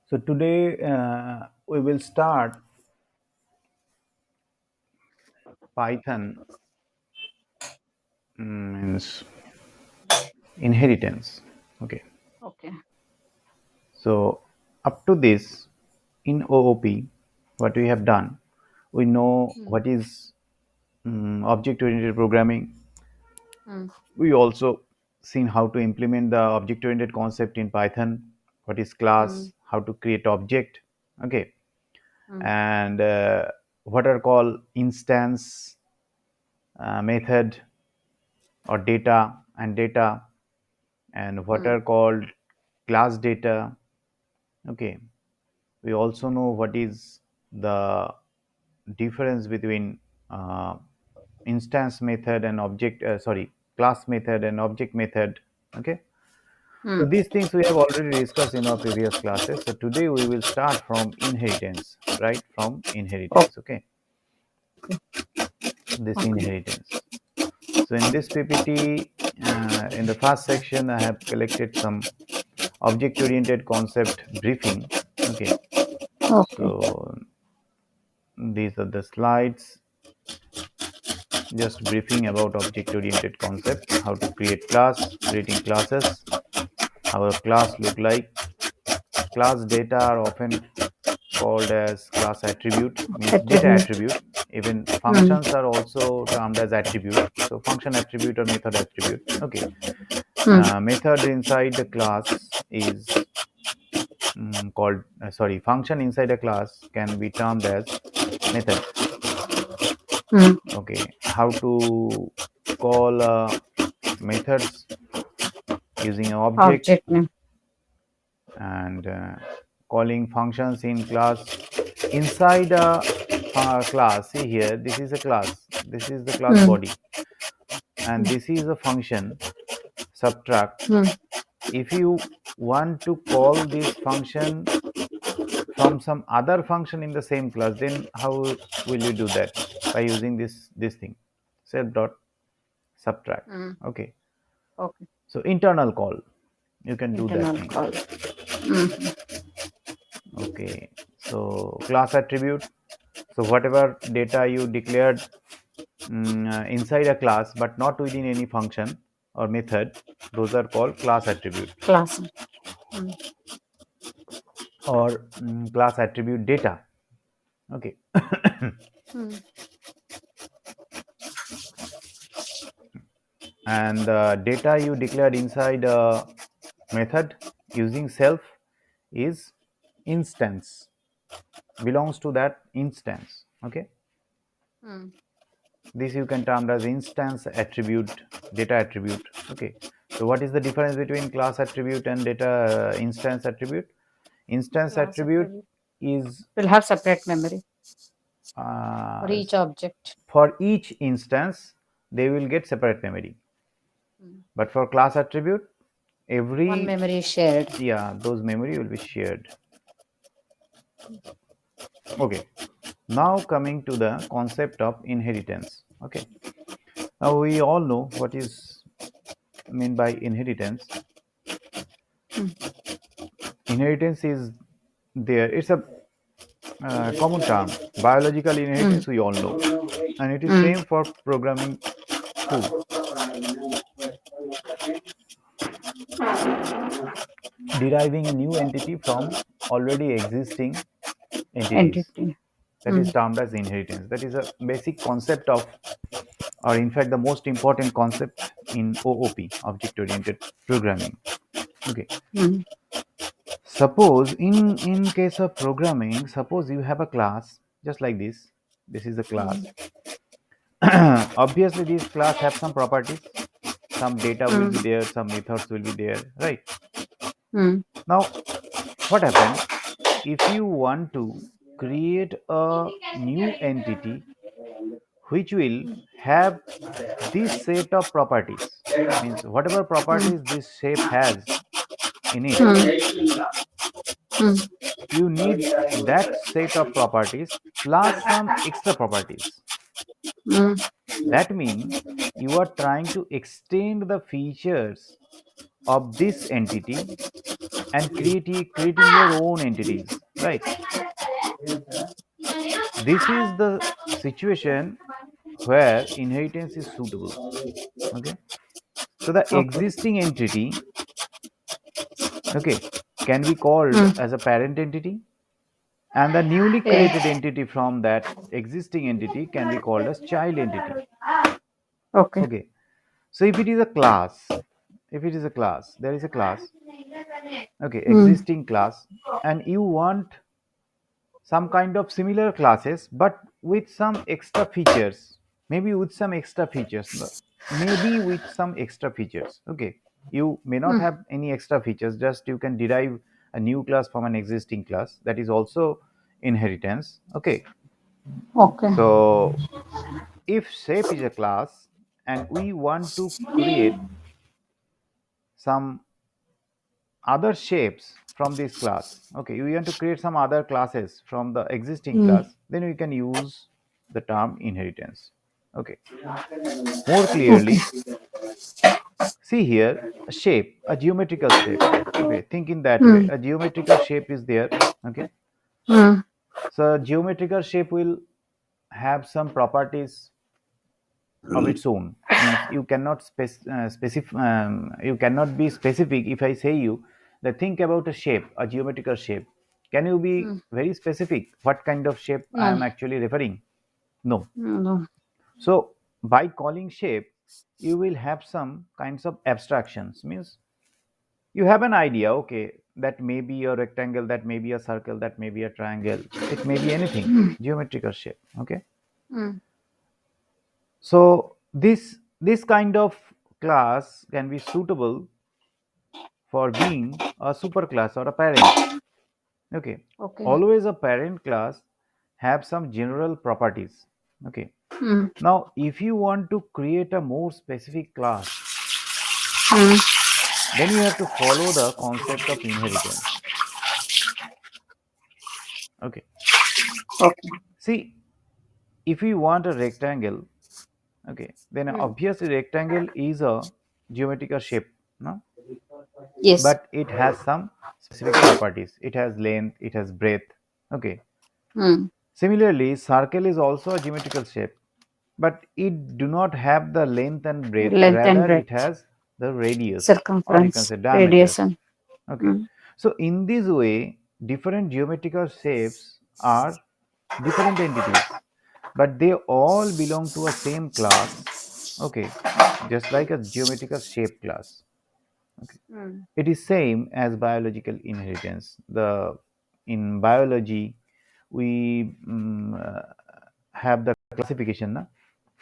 So today we will start Python means inheritance. Okay. Okay. So up to this in OOP, what we have done, we know Mm, what is object-oriented programming. mm, We also seen how to implement the object-oriented concept in Python. What is class? mm, How to create object? Okay, mm, and what are called instance method or data and what mm, are called class data. Okay, we also know what is the difference between uh, instance method and object sorry class method and object method. Okay, so mm. these things we have already discussed in our previous classes. So today we will start from inheritance, right? From Okay. inheritance. Okay, this Okay. inheritance. So in this PPT, in the first section, I have collected some object-oriented concept briefing. Okay, Okay. so these are the slides, just briefing about object-oriented concept, how to create class, creating classes, how a class look like. Class data are often called as class attribute, means data Attribute. attribute. Even Mm, functions are also termed as attribute. So function attribute or method attribute. Okay, mm. method inside the class is called sorry function inside a class can be termed as method. Mm. Okay, how to call methods using an object Object name. and calling functions in class inside a class. See here, this is a class, this is the class Mm, body, and this is a function subtract. mm. If you want to call this function from some other function in the same class, then how will you do that? By using this thing, self dot subtract. Mm. Okay, Okay. so internal call, you can do that Internal thing. call. Mm, Okay, so class attribute, so whatever data you declared inside a class but not within any function or method, those are called class attribute class. Mm, or class attribute data. Okay, mm. and the data you declared inside a method using self is instance, belongs to that instance. Okay, Mm. this you can term as instance attribute, data attribute. Okay, so what is the difference between class attribute and data instance attribute? Instance Class attribute attribute. is Will have separate memory for uh, each object. for each instance they will get separate memory, Mm. but for class attribute One every, memory is shared. yeah, those memory will be shared. Okay, now coming to the concept of inheritance. Okay, now we all know what is meant by inheritance. Mm, Inheritance is there, it's a common term. Biological mm, inheritance we all know, and it is mm. same for programming too. Deriving a new entity from already existing entities, Entity. that is Mm, termed as inheritance. That is a basic concept of, or in fact the most important concept in OOP, object oriented programming. Okay, mm, suppose in case of programming, suppose you have a class just like this is the class. mm, Obviously this class have some properties, some data will be mm, there, some methods will be there, right? mm, Now what happen if you want to create a new entity which will have this set of properties, means whatever mm, properties this shape has in it, mm, mm, you need that set of properties plus some extra properties. mm, That means you are trying to extend the features of this entity and creating your own entities, right? This is the situation where inheritance is suitable. Okay, so the Okay. existing entity, okay, can be called Hmm. as a parent entity, and the newly created Yes. entity from that existing entity can be called as child entity. Okay. Okay, so if it is a class, if it is a class, there is a class, okay, Hmm. existing class, and you want some kind of similar classes but with some extra features, maybe with some extra features, maybe with some extra features. Okay, you may not Hmm. have any extra features, just you can derive a new class from an existing class, that is also inheritance. Okay, Okay. so if shape is a class and we want to create some other shapes from this class, okay, you want to create some other classes from the existing Hmm. class, then we can use the term inheritance. Okay, more Okay. clearly, see here a shape, a geometrical shape. Okay, think in that way, Hmm. a geometrical shape is there. Okay, Hmm. so geometrical shape will have some properties of its own, means you cannot you cannot be specific. If I say you that think about a shape, a geometrical shape, can you be Hmm. very specific what kind of shape I No. am actually referring? No. No. So by calling shape, you will have some kinds of abstractions, means you have an idea, okay, that may be a rectangle, that may be a circle, that may be a triangle, it may be anything, geometrical shape. Okay, Hmm. so this kind of class can be suitable for being a superclass or a parent. Okay, Okay. always a parent class have some general properties. Okay, Hmm. now if you want to create a more specific class, Hmm. then you have to follow the concept of inheritance. Okay, Okay. see, if you want a rectangle, okay, then Hmm. obviously rectangle is a geometrical shape, no? Yes. But it has some specific properties, it has length, it has breadth. Okay, Hmm. similarly circle is also a geometrical shape, but it do not have the length and breadth, Length and rather it breadth. has the radius, or you can Circumference. say diameter. Radiation. Okay, Hmm. so in this way different geometrical shapes are different entities, but they all belong to a same class. Okay, just like a geometrical shape class. Okay, Hmm. it is same as biological inheritance. The in biology we have the classification na,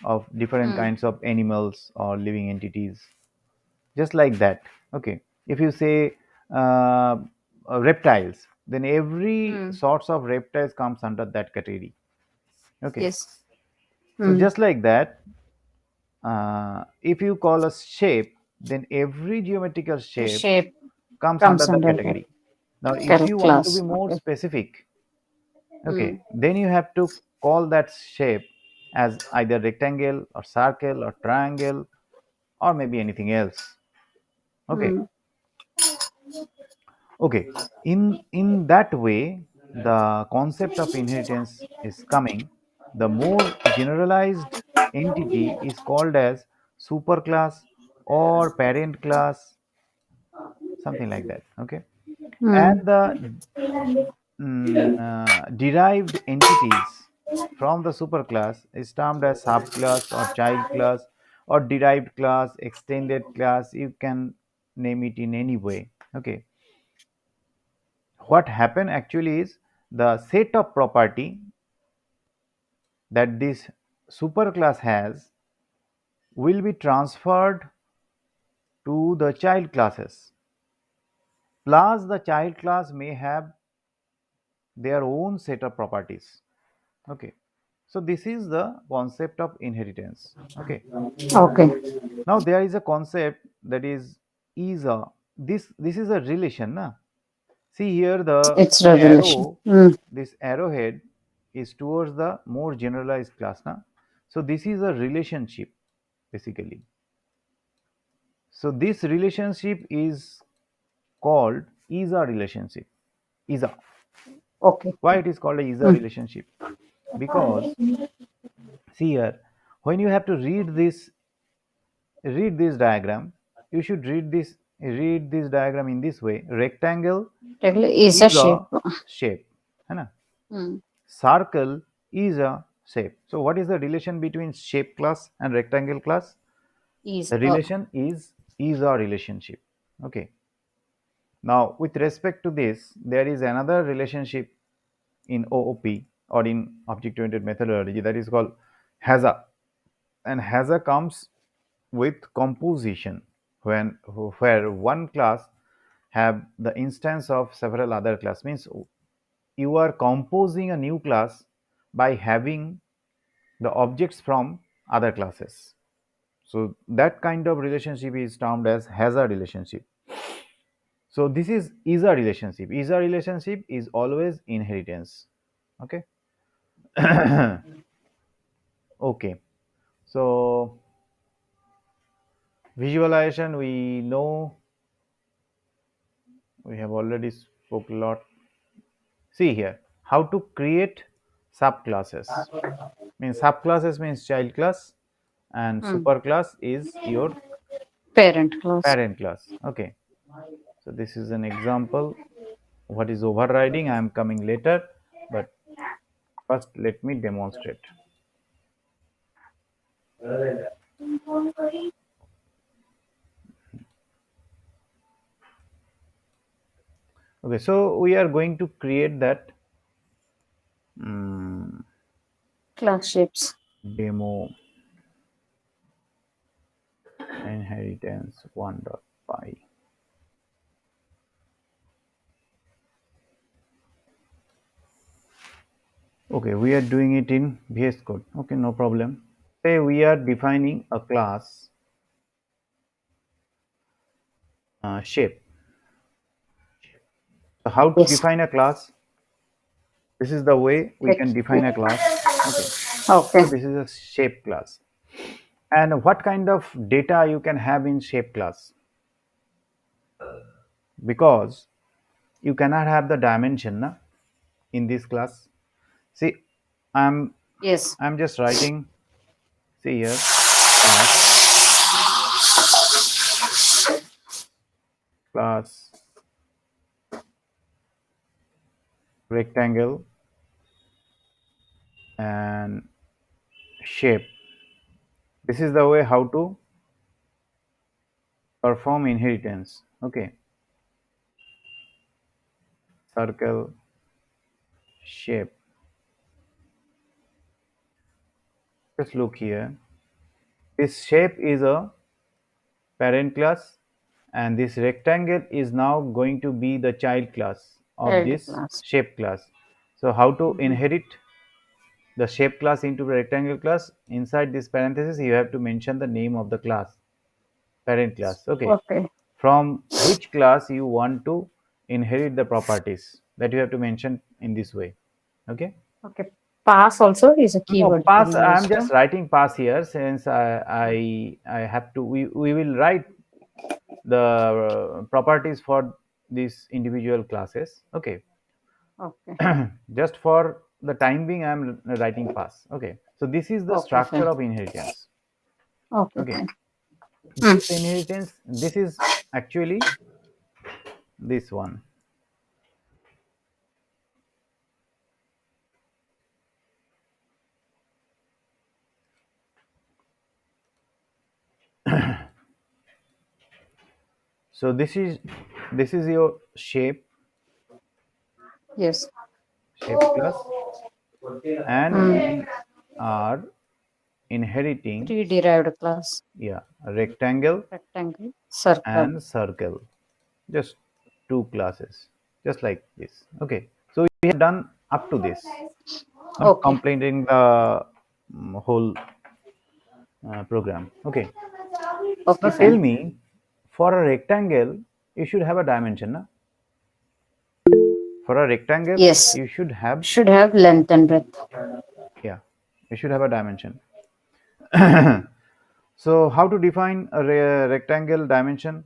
of different Hmm. kinds of animals or living entities, just like that. Okay, if you say reptiles, then every Hmm. sorts of reptiles comes under that category. Okay, Yes. so Hmm. just like that, if you call a shape, then every geometrical The shape shape comes under comes that under that category. Now if you want to be class. more Okay. specific, Hmm. okay, then you have to call that shape as either rectangle or circle or triangle or maybe anything else. Okay, Hmm. okay, in that way the concept of inheritance is coming. The more generalized entity is called as superclass or parent class, something like that. Okay, and Hmm. the derived entities from the superclass is termed as subclass or child class or derived class, extended class, you can name it in any way. Okay, what happen actually is the set of property that this superclass has will be transferred to the child classes, plus the child class may have their own set of properties. Okay, so this is the concept of inheritance. Okay, Okay. now there is a concept that is a this is a relation na? See here the It's revelation. arrow, Hmm. this arrowhead is towards the more generalized class na? So this is a relationship basically. So this relationship is called is a relationship. Is a Okay. Why it is called a is a Hmm. relationship? Because see here, when you have to read this diagram, you should read this diagram in this way. Rectangle Rectangle is a is a shape. shape, है ना? Hmm. Circle is a shape. So what is the relation between shape class and rectangle class? Is The a. relation is a relationship. Okay. Now with respect to this, there is another relationship in OOP, or in object oriented methodology, that is called HAZA. And HAZA comes with composition, when where one class have the instance of several other class, means you are composing a new class by having the objects from other classes. So that kind of relationship is termed as hazard relationship. So this is a relationship. Is a relationship is always inheritance. Okay. Okay. So visualization, we know, we have already spoke a lot. See here, how to create subclasses. Means subclasses means child class, and Hmm. superclass is your Parent class. parent class. Okay. So this is an example. What is overriding? I am coming later, but first let me demonstrate. Okay, so we are going to create that Class shapes. demo inheritance 1.py. Okay, we are doing it in VS Code. Okay, no problem. Say we are defining a class shape. So how to Yes. define a class? This is the way we can Like, define a class. Okay, okay. so this is a shape class. And what kind of data you can have in shape class? Because you cannot have the dimension na, in this class. See, I'm Yes. I'm just writing. See here, class class rectangle and shape. This is the way how to perform inheritance. Okay, circle shape. Just look here. This shape is a parent class, and this rectangle is now going to be the child class of Child this class. shape class. So how to Mhm. inherit the shape class into the rectangle class? Inside this parenthesis you have to mention the name of the class, parent class. Okay, Okay. from which class you want to inherit the properties, that you have to mention in this way. Okay. Okay. Pass also is a No, keyword to be pass, I'm used. just writing pass here, since I have to, we will write the properties for these individual classes. Okay. Okay. Just for the time being I'm writing pass. Okay, so this is the Okay, structure fine. of inheritance. Okay, Okay, fine. Hmm. this inheritance, this is actually this one. So this is your Yes. shape class, and Hmm. we are inheriting, Pre-derived class. yeah, rectangle Rectangle. Circle. and circle, just two classes, just like this. Okay, so we have done up to this, not Okay. completing the whole program. Okay, Okay, now tell fine. me, for a rectangle you should have a dimension, na? For a rectangle Yes. you should have, Should have length and breadth. yeah, you should have a dimension. So how to define a rectangle dimension?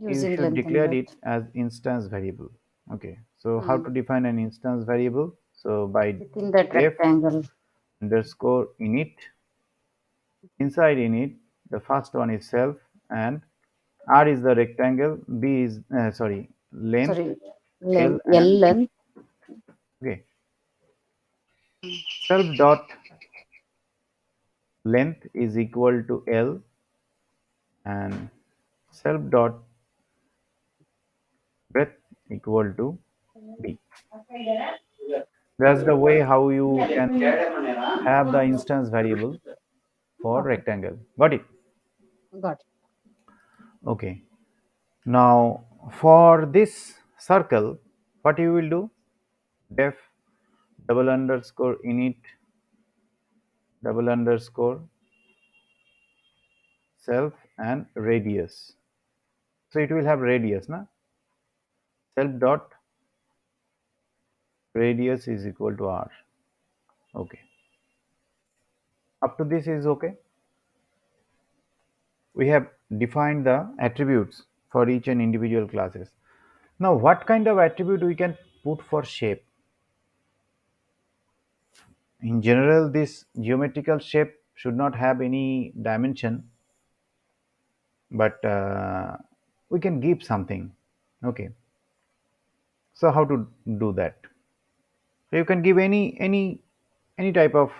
you Using should length and declare it breadth. as instance variable. Okay, so how to Hmm. define an instance variable? So by Within that def rectangle. underscore init, inside init, the first one is self, and r is the rectangle, b is sorry, length, Sorry, l length, L and b. length. Okay, self dot length is equal to l, and self dot breadth equal to b. That's the way how you can have the instance variable for Okay, rectangle. Got it? got it. Okay. Now for this circle, what you will do? Def double underscore init double underscore self and radius. So it will have radius, na? Self dot radius is equal to r. Okay. Up to this is okay. We have defined the attributes for each and individual classes. Now, what kind of attribute we can put for shape? In general, this geometrical shape should not have any dimension, but we can give something. Okay. So how to do that? So you can give any type of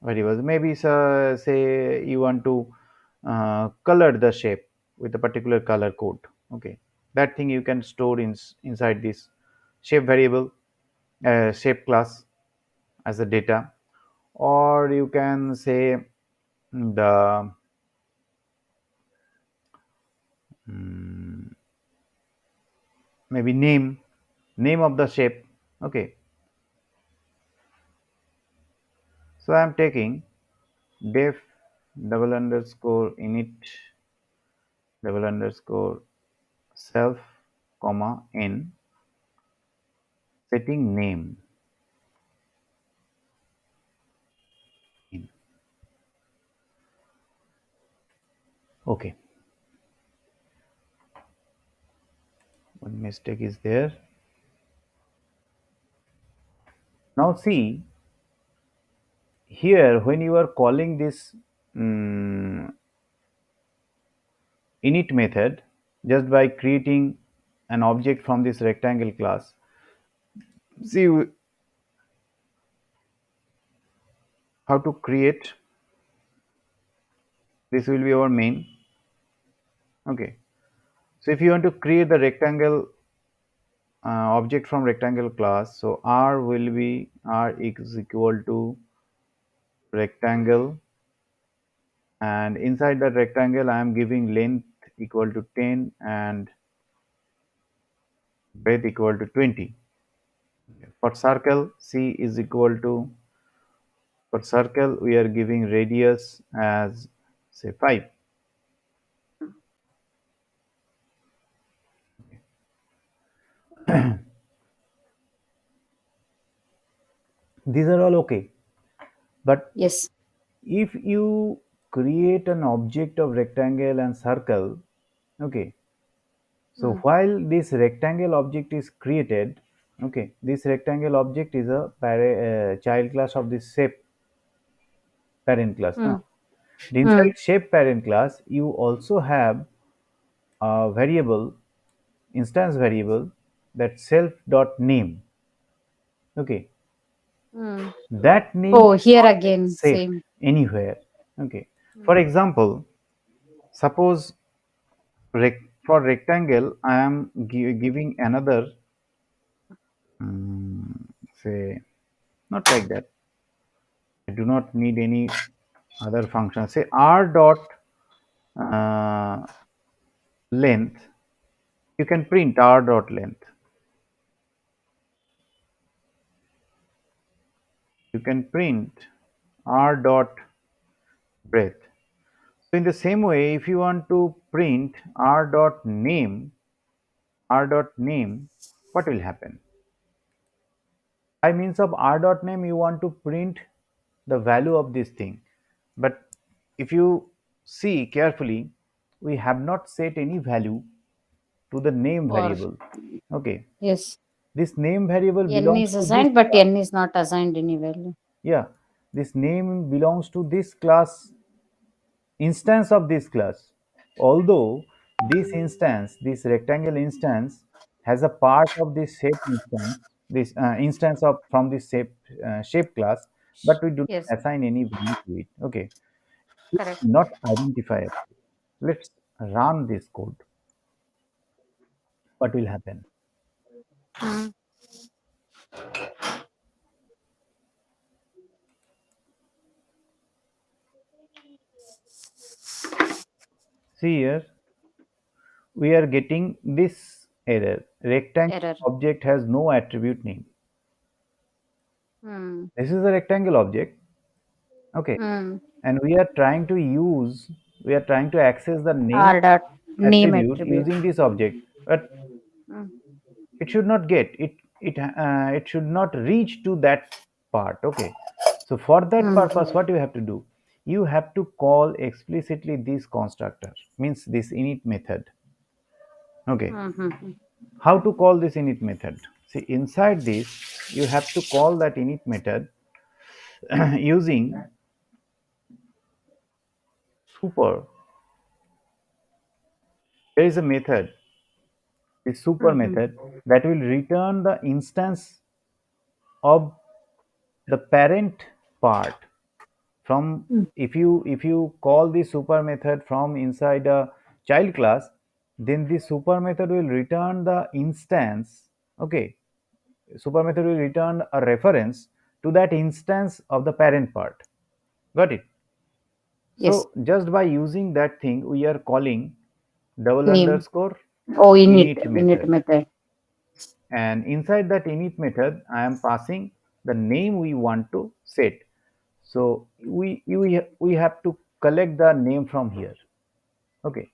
variables. Maybe say you want to color the shape with a particular color code. Okay, that thing you can store inside this shape variable, shape class as a data, or you can say the maybe name of the shape. Okay, so I am taking def double underscore init double underscore self comma n setting name in. Okay, one mistake is there. Now see here, when you are calling this mm, init method just by creating an object from this rectangle class, see how to create. This will be our main. Okay, so if you want to create the rectangle object from rectangle class, so r will be r is equal to rectangle, and inside the rectangle I am giving length equal to 10 and breadth equal to 20. For circle, c is equal to, for circle we are giving radius as say 5. These are all okay, but Yes. if you create an object of rectangle and circle, okay, so Hmm. while this rectangle object is created, okay, this rectangle object is a child class of this shape parent class. Hmm. Now, Hmm. inside shape parent class, you also have a variable, instance variable, that self dot name. Okay, Hmm. that name Oh, here cannot be again, set same. anywhere. Okay, for Hmm. example, suppose for rectangle, I am giving another, say, not like that. I do not need any other function. Say r dot uh, length. You can print r dot length. You can print r dot breadth. So in the same way, if you want to print r dot name, what will happen? By means of r dot name, you want to print the value of this thing. But if you see carefully, we have not set any value to the name Or variable. Okay, yes, this name variable n belongs is to this assigned, but class. n is not assigned any value. Yeah, this name belongs to this class instance of this class. Although this instance, this rectangle instance, has a part of this shape instance, this instance of from this shape class, but we do Yes, not assign any value to it. Okay, it's correct. not identifiable. Let's run this code. What will happen? Mm. See here, we are getting this error. Rectangle Error. object has no attribute name. Mm. This is a rectangle object. Okay, Mm. and we are trying to access the name R dot name attribute attribute. using this object, but Mm. it should not get it. It should not reach to that part. Okay, so for that Mm. purpose, what you have to do? You have to call explicitly this constructor, means this init method. Okay, Mm-hmm. how to call this init method? See, inside this, you have to call that init method using super. There is a method, the super Mm-hmm. method, that will return the instance of the parent part from. Mm. If you call the super method from inside a child class, then the super method will return the instance. Okay, super method will return a reference to that instance of the parent part. Got it? Yes. So just by using that thing, we are calling double Name. underscore Oh, init. init Init method, method. and inside that init method I am passing the name we want to set. So we have to collect the name from here. Okay,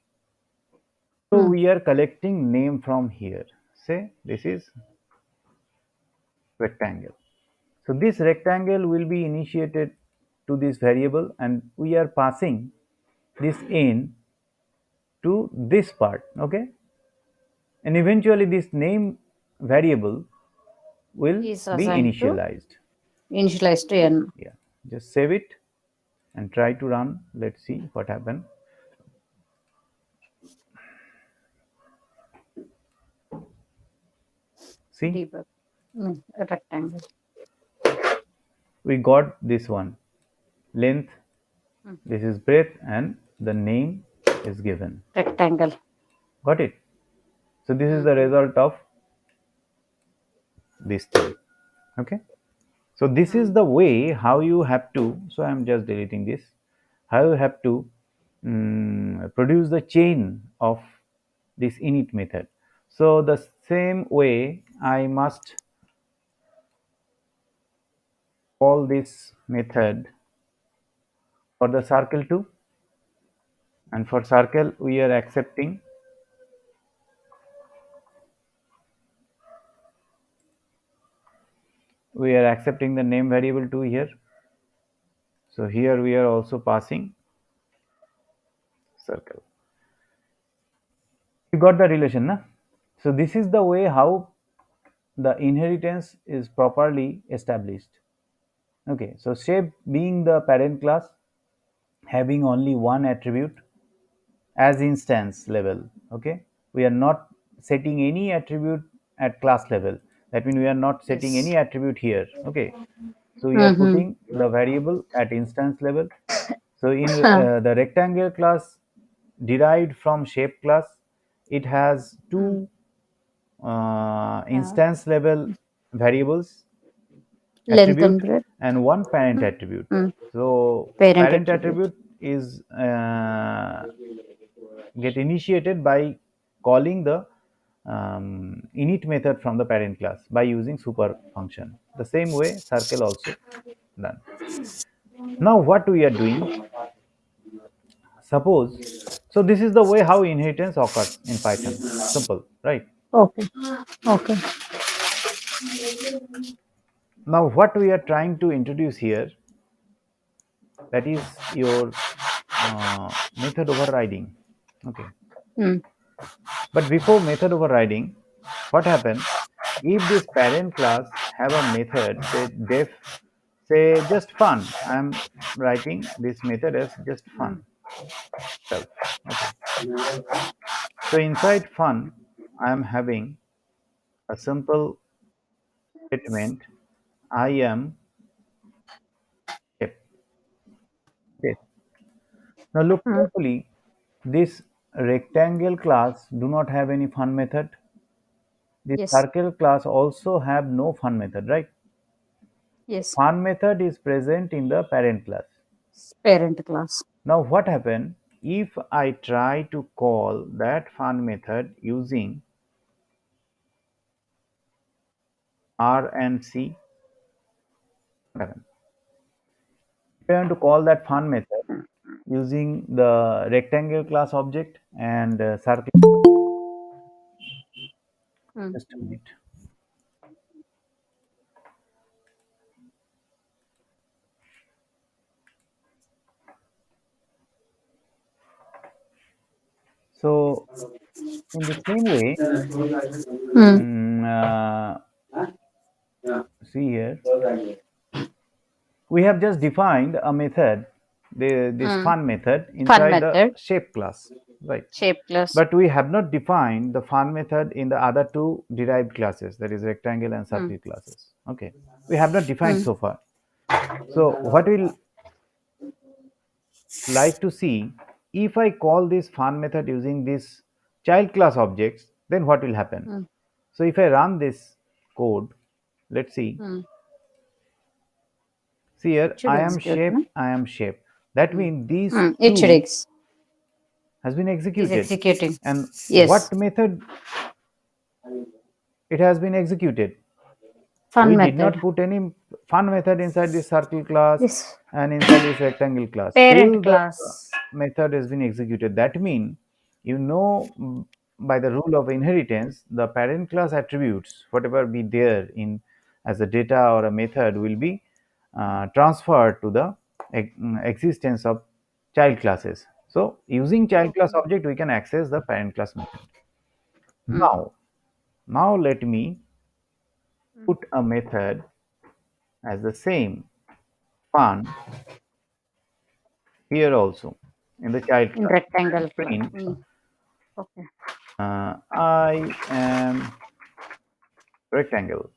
so Mm. we are collecting name from here. Say this is rectangle. So this rectangle will be initiated to this variable, and we are passing this in to this part. Okay, and eventually this name variable will Is be assigned to initialized. initialized to n. Yeah, just save it and try to run. Let's see what happens. See, Debug. A rectangle. we got this one length, Mm. this is breadth, and the name is given. Rectangle. Got it? So this is the Mm-hmm. result of this thing. Okay. So this is Mm. the way how you have to. So I'm just deleting this. How you have to produce the chain of this init method. So the same way I must call this method for the circle too, and for circle we are accepting the name variable too here. So here we are also passing circle. You got the relation, na? So this is the way how the inheritance is properly established. Okay, so shape being the parent class, having only one attribute as instance level. Okay, we are not setting any attribute at class level. That means we are not setting Yes. any attribute here. Okay, so we are Mm-hmm. putting the variable at instance level. So in the rectangle class derived from shape class, it has Mm. two Uh, instance level variables length and attribute breadth. and one parent attribute. Mm. So Parent parent attribute. attribute is get initiated by calling the init method from the parent class by using super function. The same way circle also done. Now what we are doing, suppose, so this is the way how inheritance occurs in Python. Simple, right? Okay. Okay. Now what we are trying to introduce here, that is your method overriding. Okay, Mm. But before method overriding, what happen if this parent class have a method, say def, say just fun. I am writing this method as just mm, fun self. Okay. So inside fun, I am having a simple statement. I am shape. Okay. Now look mm. carefully. This rectangle class do not have any fun method. This Yes. circle class also have no fun method, right? Yes. Fun method is present in the parent class. Parent class. Now what happen if I try to call that fun method using R and C? What happen? If I want to call that fun method using the rectangle class object and circle, Mm, just a minute. So in the same way, mm, mm, uh, see here, we have just defined a method, this mm. fun method Fun inside the method. shape class, right? Shape class. But we have not defined the fun method in the other two derived classes, that is rectangle and Mm, circle classes. Okay, we have not defined mm, so far. So what we'll like to see, if I call this fun method using this child class objects, then what will happen? mm, So if I run this code, let's see. mm. See here, Should I am execute, no? shape, I am shape. That Mm. means these Mm. It should two has been is executed. executing. And Yes. what method it has been executed? Fun We did not method. put any fun method inside this circle class This and inside this rectangle class. parent Still the class. method has been executed. That means, by the rule of inheritance, the parent class attributes, whatever be there in as a data or a method, will be transferred to the existence of child classes. So using child class Okay. object, we can access the parent class method. Mm, Now let me mm. put a method as the same fun here also in the child In class. rectangle class. Print Mm. Okay. I am rectangle,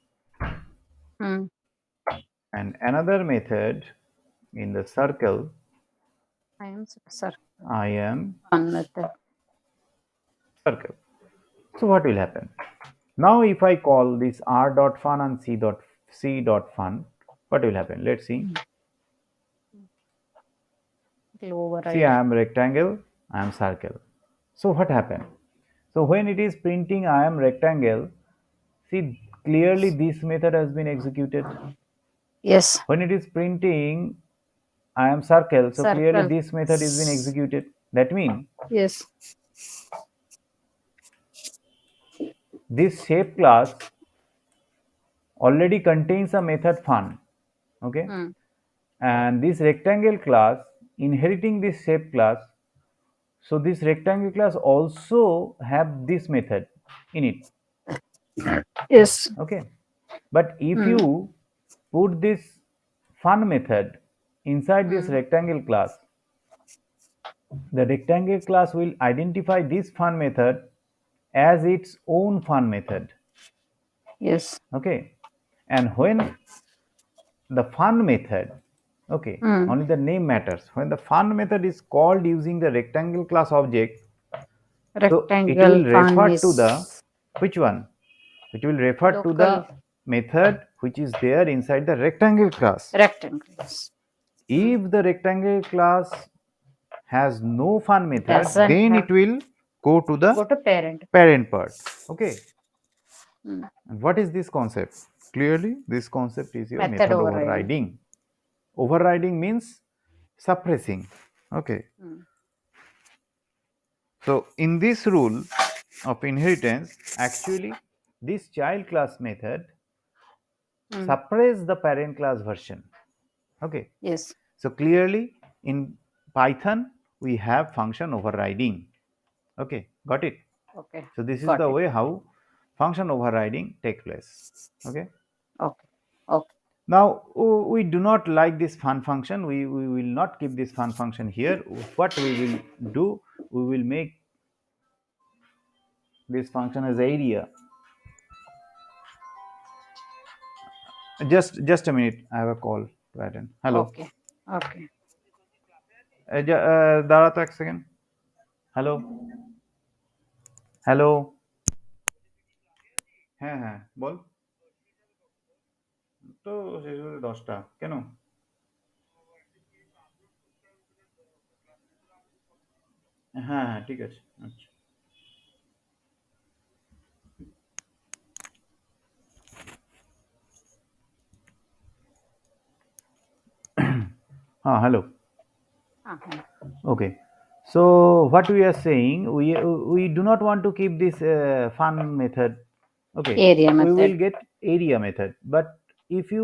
Mm. and another method in the circle I am sir. I am Fun method. circle. So what will happen? Now if I call this r dot fun and c dot fun, what will happen? Let's see. Mm. It will See, override. I am rectangle, I am circle. So what happened? So when it is printing I am rectangle, see clearly this method has been executed. Yes. When it is printing I am circle, so clearly Circle. this method is been executed. That means Yes. this shape class already contains a method fun. Okay, Mm. and this rectangle class inheriting this shape class, so this rectangle class also have this method in it. Yes. Okay, but if Mm. you put this fun method inside this Mm. rectangle class, the rectangle class will identify this fun method as its own fun method. Yes. Okay, and when the fun method, okay, Mm. only the name matters. When the fun method is called using the rectangle class object, so it Rectangle will fun refer to is the which one? It will refer to local the method which is there inside the rectangle class. rectangles. Mm. If the rectangle class has no fun method, Doesn't then have it will go to the go to parent. parent part. Okay, Mm. and what is this concept? Clearly, this concept is your Method method overriding. overriding. Overriding means suppressing. Okay, Mm. so in this rule of inheritance, actually, this child class method Mm. suppress the parent class version. Okay, Yes. so clearly in Python we have function overriding. Okay, got it? Okay. So this is Got the it. way how function overriding take place. Okay. Okay. Okay. Now we do not like this fun function. We will not keep this fun function here. What we will do, we will make this function as area. Just a minute. I have a call to attend. Hello. Okay. Okay. দাঁড়া তো এক second hello hello হ্যাঁ হ্যাঁ বল তো শেষ হতে 10টা কেন হ্যাঁ হ্যাঁ ঠিক আছে আচ্ছা হ্যাঁ hello Uh-huh. Okay. So what we are saying, we do not want to keep this fun method. Okay, Area we method. will get area method. But if you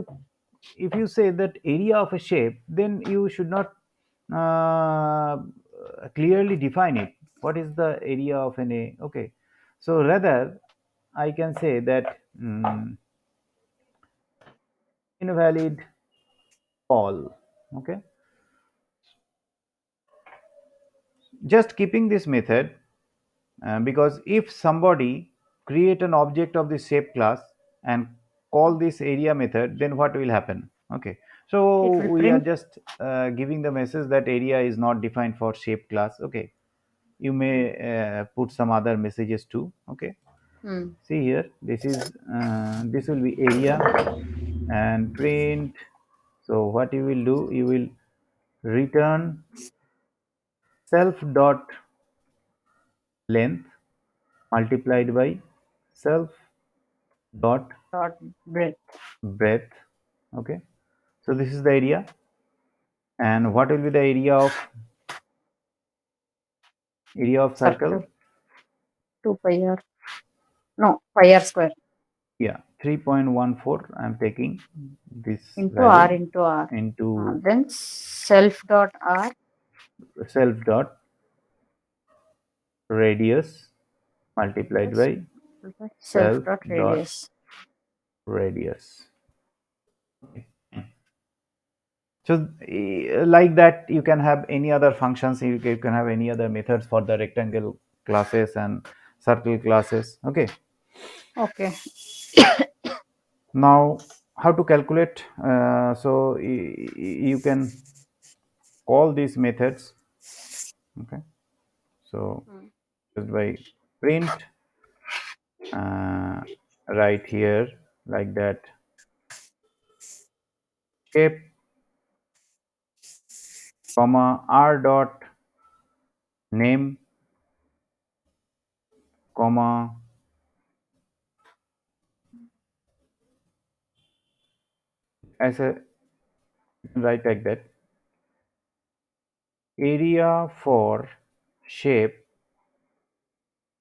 if you say that area of a shape, then you should not clearly define it. What is the area of an A? Okay, so rather I can say that invalid all. Okay, just keeping this method. Because if somebody create an object of the shape class and call this area method, then what will happen? Okay, It so will we are print. just giving the message that area is not defined for shape class. Okay, you may Mm. put some other messages too. Okay, Mm. see here, this will be area and print. So what you will do, you will return self dot length multiplied by self dot Dot breadth. breadth. Okay, so this is the area, and what will be the area of circle? Circle. 2 pi r. No, pi r square. Yeah, 3.14. I'm taking this Into value r into r. into Then self dot r self dot radius multiplied plus by self self dot dot radius. radius. So like that, you can have any other functions. You can have any other methods for the rectangle classes and circle classes. Okay. Okay. Now, how to calculate? So you can call these methods. Okay. So Mm. just by print uh, right here like that shape comma r dot name comma as a right like that area for shape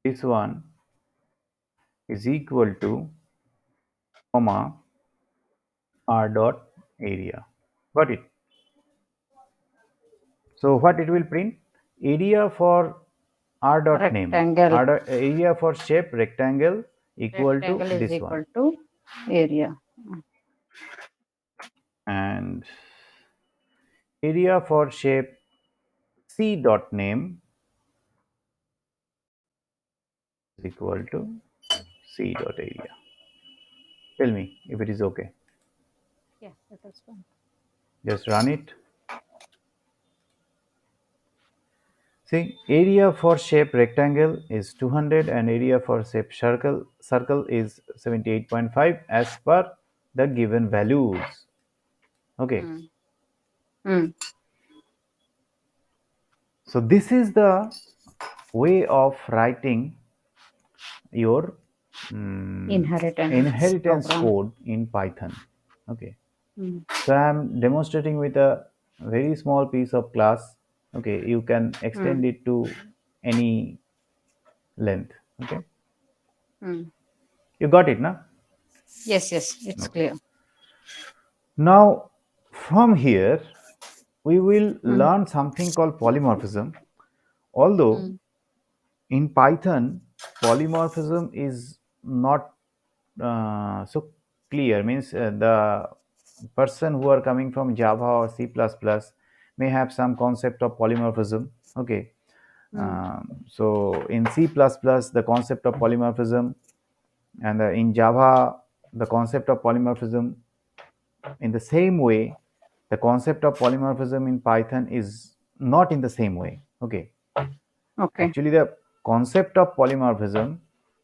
this one is equal to comma r dot area. Got it? So what it will print? Area for r dot name, Rectangle. area for shape rectangle equal to Rectangle is this one, equal to area. and area for shape c dot name is equal to c dot area. Tell me if it is okay. Yeah, that is fine. Just run it. See, area for shape rectangle is 200 and area for shape circle is 78.5 as per the given values. Okay. Mm. Mm. So this is the way of writing your Inheritance inheritance program. code in Python. Okay. Mm. So I'm demonstrating with a very small piece of class. Okay, you can Mm. extend it to any length. Okay, Mm. you got it, na? Yes, yes, it's Okay. clear. Now from here we will Mm. learn something called polymorphism. Although Mm. in Python polymorphism is not so clear. Means the person who are coming from Java or C++ may have some concept of polymorphism. Okay. Mm. So in C++, the concept of polymorphism, and in Java, the concept of polymorphism. In the same way, the concept of polymorphism in Python is not in the same way. Okay. Okay. Actually, the concept of polymorphism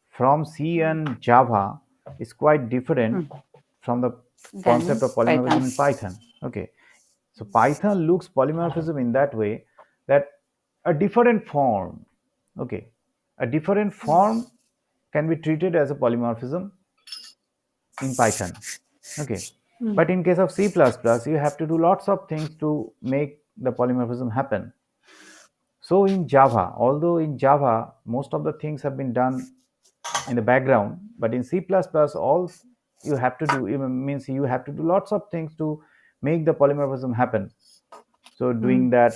from C Mm. and Java is quite different Mm. from the Then concept of Python. polymorphism in Python. Okay. So Python looks polymorphism in that way that a different form, okay, a different form can be treated as a polymorphism in Python. Okay. Mm. But in case of C++, you have to do lots of things to make the polymorphism happen. So in Java, although in Java, most of the things have been done in the background, but in C++, all you have to do means you have to do lots of things to make the polymorphism happen. So Mm. doing that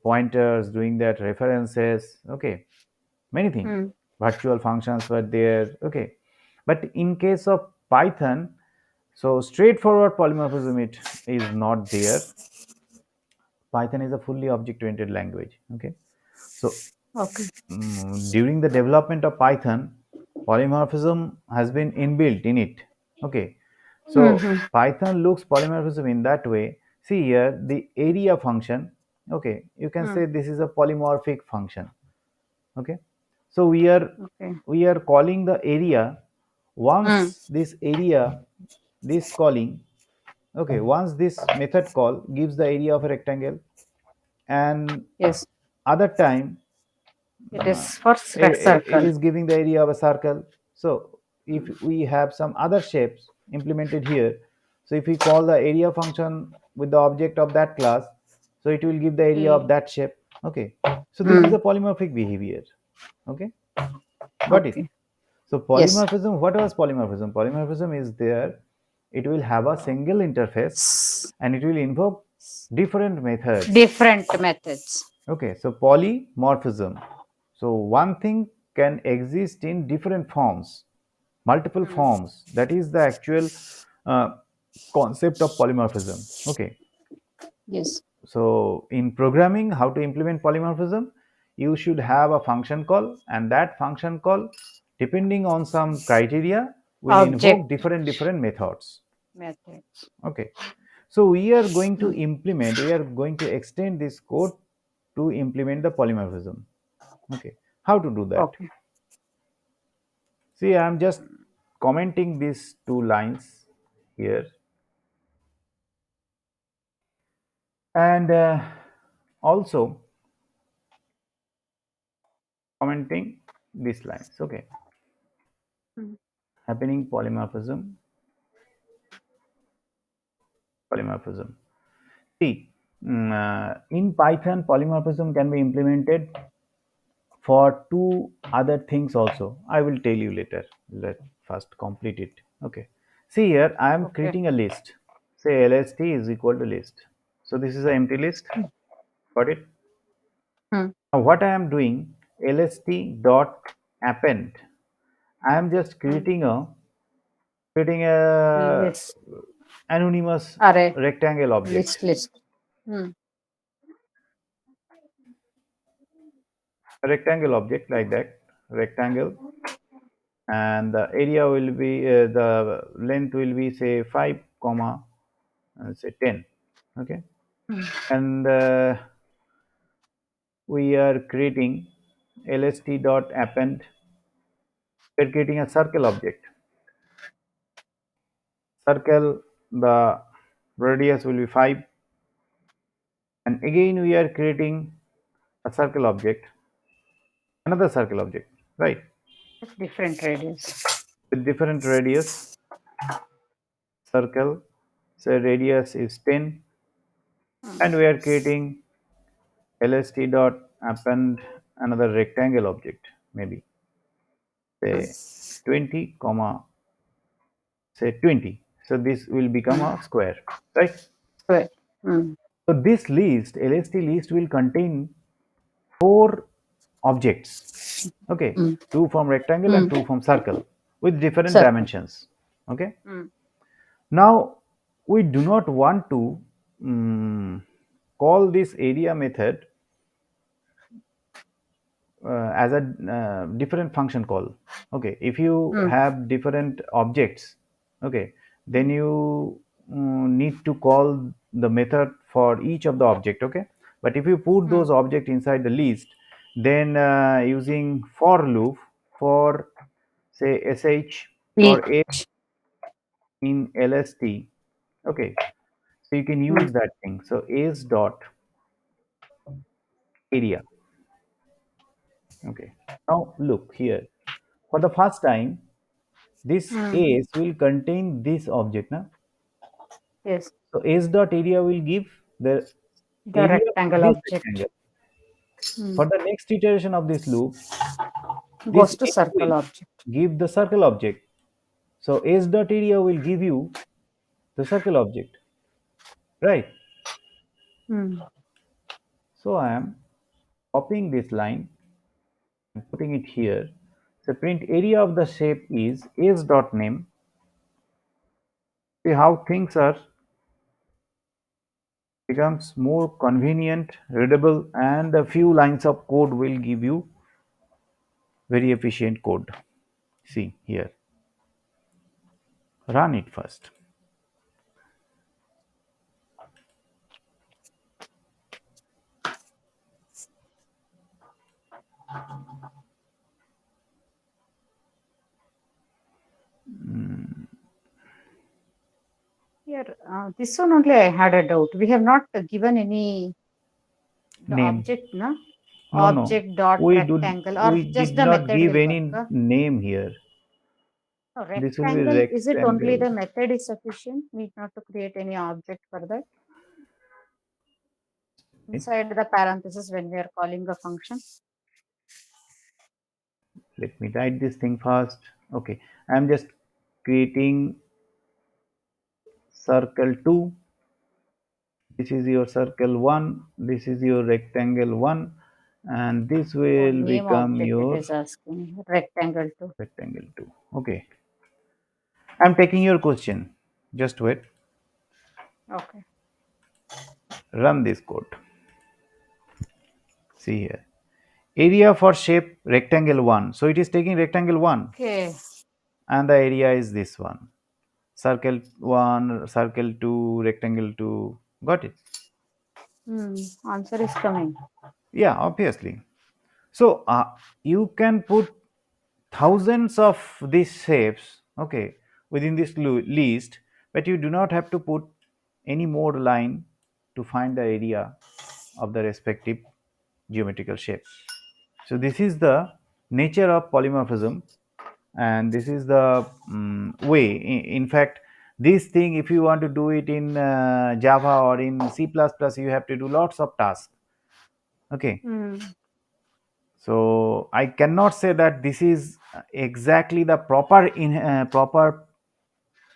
pointers, doing that references, okay, many things. Mm. Virtual functions were there, okay. But in case of Python, so straightforward polymorphism it is not there. Python is a fully object-oriented language, okay. So Okay. during the development of Python, polymorphism has been inbuilt in it. Okay, so Mm-hmm. Python looks polymorphism in that way. See here, the area function. Okay, you can say Mm. this is a polymorphic function. Okay, so Okay. we are calling the area. Mm. Once this area, this calling. Okay, once this method call gives the area of a rectangle, and Yes. other time It is for it circle. is giving the area of a circle. So if we have some other shapes implemented here, so if we call the area function with the object of that class, so it will give the area of Okay. that shape. Okay, so this is a Mm. polymorphic behavior. Okay, got it. Okay. So Yes. polymorphism, what was polymorphism? Polymorphism is there, it will have a single interface S- and it will invoke different methods. Different methods. Okay, so polymorphism. So one thing can exist in different forms, multiple Mm. forms. That is the actual uh, concept of polymorphism. Okay, Yes. so in programming, how to implement polymorphism? You should have a function call, and that function call, depending on some criteria, will Object invoke different methods. methods. Okay, so we are going to Mm. implement, we are going to extend this code to implement the polymorphism. Okay, how to do that? Okay. See, I am just commenting these two lines here, and also commenting these lines. Okay, Mm. happening polymorphism, polymorphism. See, in Python, polymorphism can be implemented for two other things also. I will tell you later. Let first complete it. Okay. See here, I am Okay. creating a list. Say lst is equal to list. So this is an empty list. Got it? Mm. Now what I am doing, lst dot append. I am just Mm. creating a List. anonymous Array. rectangle object. List. Mm. A rectangle object like that. Rectangle, and the area will be the length will be say 5 comma say 10. Okay, Mm. and we are creating lst dot append. We are creating a circle object. Circle, the radius will be 5, and again we are creating a circle object, another circle object, right, Different radius. with different radius. Circle, so radius is 10, Mm. and we are creating lst dot append another rectangle object, maybe Mm. say 20 comma say 20. So this will become Mm. a square, right? Square. Mm. So this list, lst list, will contain four objects. Okay, Mm. two from rectangle and Mm. two from circle with different Circle. dimensions. Okay, Mm. now we do not want to mm, call this area method as a different function call. Okay, if you Mm. have different objects, okay, then you need to call the method for each of the object. Okay, but if you put Mm. those objects inside the list, then using for loop for say sh or a Each. in lst, okay, so you can Mm. use that thing. So is dot area. Okay, now look here, for the first time this Mm. S will contain this object. Na? Yes. So S dot area will give the The area of rectangle this object. rectangle. Mm. For the next iteration of this loop, this Goes to S will circle object. give the circle object. So S dot area will give you the circle object, right? Mm. So I am copying this line and putting it here. So print area of the shape is S dot name. See how things are becomes more convenient, readable, and a few lines of code will give you very efficient code. See here, run it first. Here, this one only I had a doubt. We have not given any the Name. object, na? No, no. Object dot rectangle or We just did the not method give will work. any name here. No, This will be rectangle, is it only rectangle. the method is sufficient? Need not to create any object for that Right? inside the parenthesis when we are calling a function. Let me write this thing fast. Okay. I'm just creating circle 2. This is your circle 1. This is your rectangle 1. And this Oh, will name become object it your is asking. Rectangle too. rectangle 2. Okay. I'm taking your question. Just wait. Okay. Run this code. See here. Area for shape rectangle 1. So it is taking rectangle 1 Okay. and the area is this one. Circle 1, circle 2, rectangle 2. Got it? Hmm. Answer is coming. Yeah, obviously. So you can put thousands of these shapes, okay, within this list, but you do not have to put any more line to find the area of the respective geometrical shape. So this is the nature of polymorphism, and this is the way. In fact, this thing, if you want to do it in Java or in C++, you have to do lots of tasks. Okay, Hmm. so I cannot say that this is exactly the proper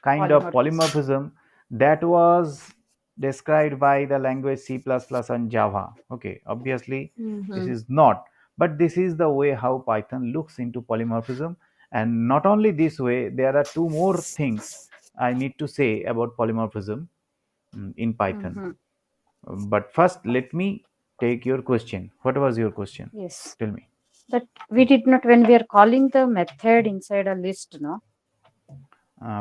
kind of Polymorphism. polymorphism that was described by the language C++ and Java. Okay, obviously this Mm-hmm. is not, but this is the way how Python looks into polymorphism. And not only this way, there are two more things I need to say about polymorphism in Python. Mm-hmm. But first, let me take your question. What was your question? Yes. Tell me. That we did not when we are calling the method inside a list, no?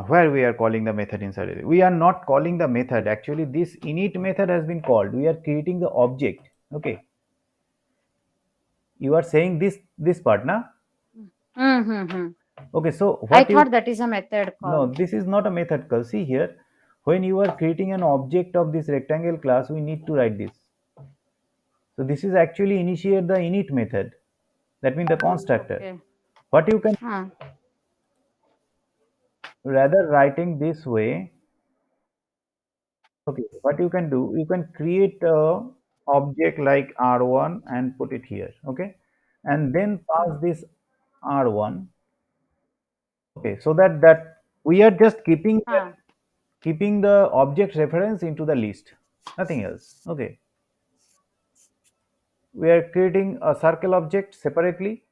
Where we are calling the method inside it. We are not calling the method. Actually, this init method has been called. We are creating the object. Okay. You are saying this part, na? Mm-hmm. Okay. So I what you thought that is a method no, call. this is not a method call. See here, when you are creating an object of this rectangle class, we need to write this. So this is actually initiate the init method. That means the constructor. Okay. What you can Huh. rather writing this way. Okay, what you can do, you can create a object like R1 and put it here, okay, and then Hmm. pass this R1, okay, so that we are just Huh. keeping the object reference into the list, nothing else, okay. We are creating a circle object separately.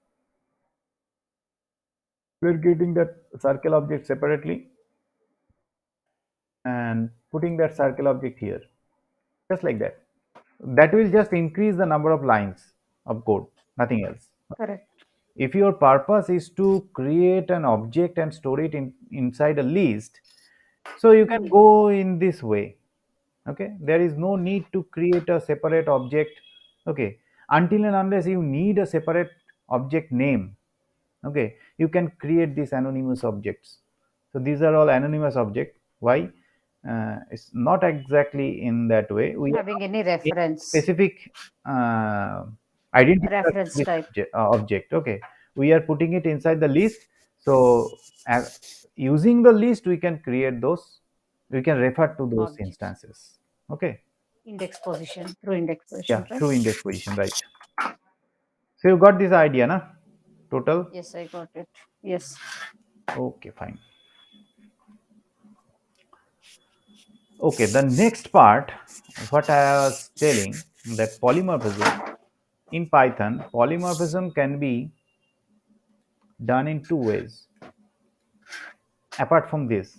We are creating that circle object separately and putting that circle object here, just like that. That will just increase the number of lines of code, nothing else. Correct. If your purpose is to create an object and store it inside a list, so you can Mm. go in this way. Okay, there is no need to create a separate object. Okay, until and unless you need a separate object name. Okay, you can create these anonymous objects. So these are all anonymous object. Why? It's not exactly in that way. We are Having any not reference, specific uh, identifier for reference this type object. Okay, we are putting it inside the list. So using the list, we can create those. We can refer to those objects, instances. Okay, index position through index yeah, position, right? through index position, right? So you got this idea, na? Total. Yes, I got it. Yes. Okay, fine. Okay, the next part, what I was telling, that polymorphism in Python, polymorphism can be done in two ways. Apart from this,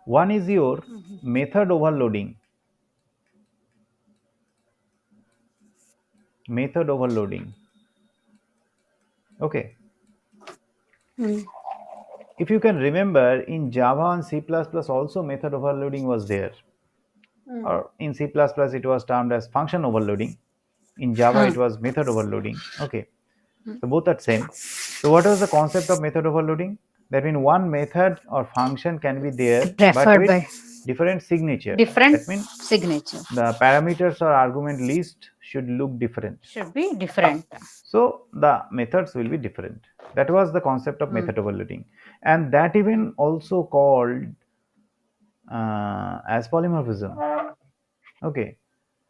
one is your Mhm. method overloading. Method overloading. Okay, Mm. if you can remember, in Java and C++ also method overloading was there, Mm. or in C++ it was termed as function overloading. In Java it Mm. was method overloading. Okay, Mm. so both are same. So what was the concept of method overloading? That means one method or function can be there but Referred with by different signature. different That means signature. the parameters or argument list should look different. Should be different. So the methods will be different. That was the concept of Mm. method overloading, and that even also called as polymorphism. Okay,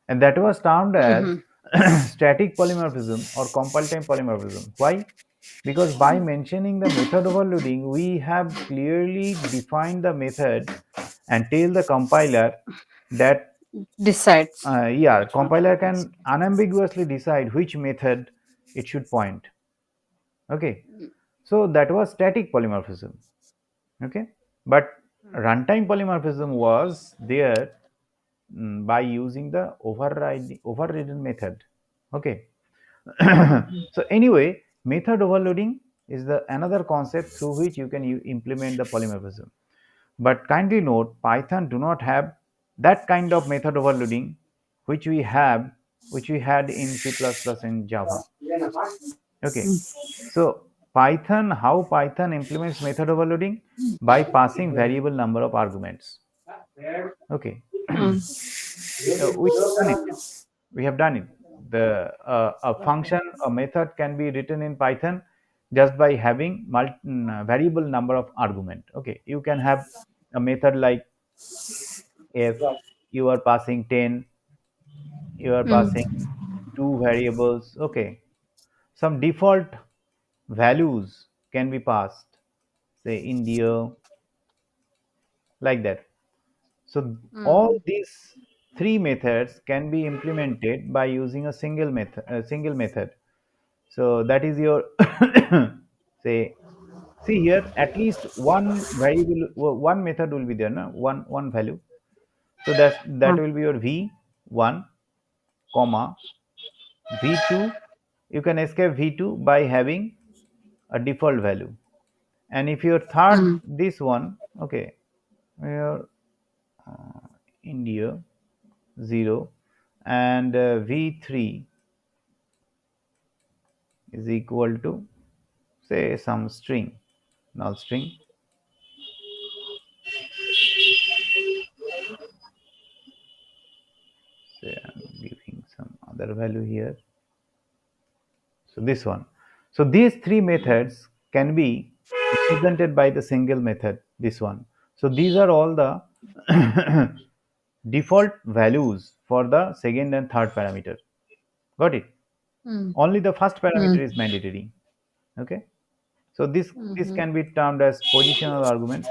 and that was termed as Mm-hmm. static polymorphism or compile time polymorphism. Why? Because by mentioning the method overloading, we have clearly defined the method and tell the compiler that Decides yeah, which one should compiler be can executed. unambiguously decide which method it should point. Okay, so that was static polymorphism. Okay, but runtime polymorphism was there by using the overridden method. Okay, so anyway, method overloading is the another concept through which you can implement the polymorphism. But kindly note, Python do not have that kind of method overloading which we have, which we had in C++ and Java. Okay, so how Python implements method overloading? By passing variable number of arguments. Okay, Mm. we have done it. We have done it. The a Okay. function, a method can be written in Python just by having variable number of argument. Okay, you can have a method like if you are passing 10, you are Mm. passing two variables. Okay, some default values can be passed, say India, like that. So all Mm. these three methods can be implemented by using a single method. So that is your say. See here, at least one variable, one method will be there, na? One value. So that Mm. will be your v1, comma v2. You can escape v2 by having a default value. And if your third Mm. this one, okay, your India 0 and v3 is equal to say some string, null string. Say I'm giving some other value here. So this one. So these three methods can be represented by the single method, this one. So these are all the default values for the second and third parameter. Got it? Mm. Only the first parameter Mm. is mandatory. Okay. So this Mhm. can be termed as positional argument.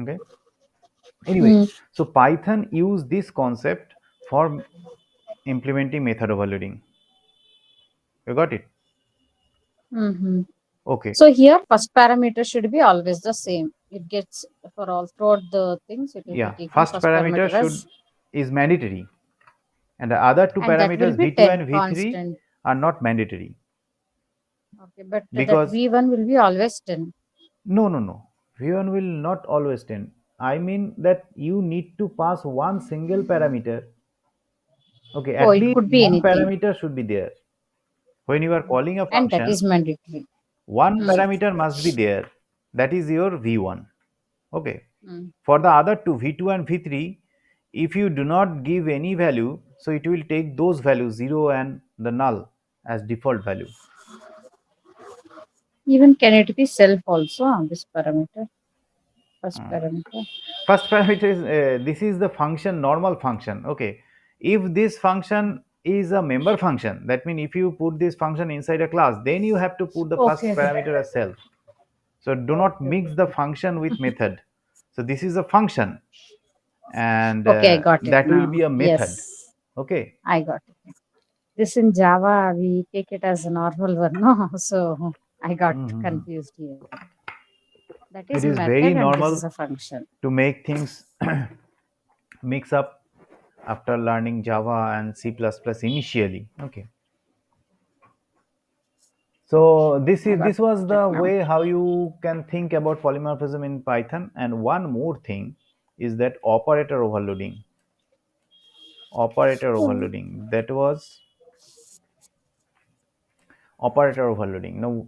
Okay. Anyway, Mm. so Python use this concept for implementing method overloading. You got it? Mm-hmm. Okay. So here, first parameter should be always the same. It gets for all throughout the things. It will be Yeah. taking First first parameter parameter should as, is mandatory, and the other two and that will parameters be v2 10 and v3 constant. are not mandatory Okay, but that because V1 will be always 10. no. V1 will not always 10. I mean that you need to pass one single parameter. Okay, Oh, at it least could be one anything. parameter should be there. When you are calling a And that function, is mandatory. one Mm. parameter must be there. That is your v1. Okay. Mm. For the other two, v2 and v3, if you do not give any value, so it will take those values 0 and the null as default value. Even can it be self also on this parameter? First Uh, parameter. First parameter is this is the function, normal function. Okay. If this function is a member function, that means if you put this function inside a class, then you have to put the first Okay, okay. parameter as self. So do not Okay, mix okay, the okay. function with method. So this is a function, and Okay, I got it that will now. be a method. Yes, Okay. I got it. This in Java, we take it as a normal one, no? So I got Mhm. confused here. That is It is method very and this is normal a function. to make things mix up after learning Java and C++ initially. Okay. So I got this was it the now. way how you can think about polymorphism in Python. And one more thing is that operator overloading. Operator Oh. overloading. That was operator overloading. No,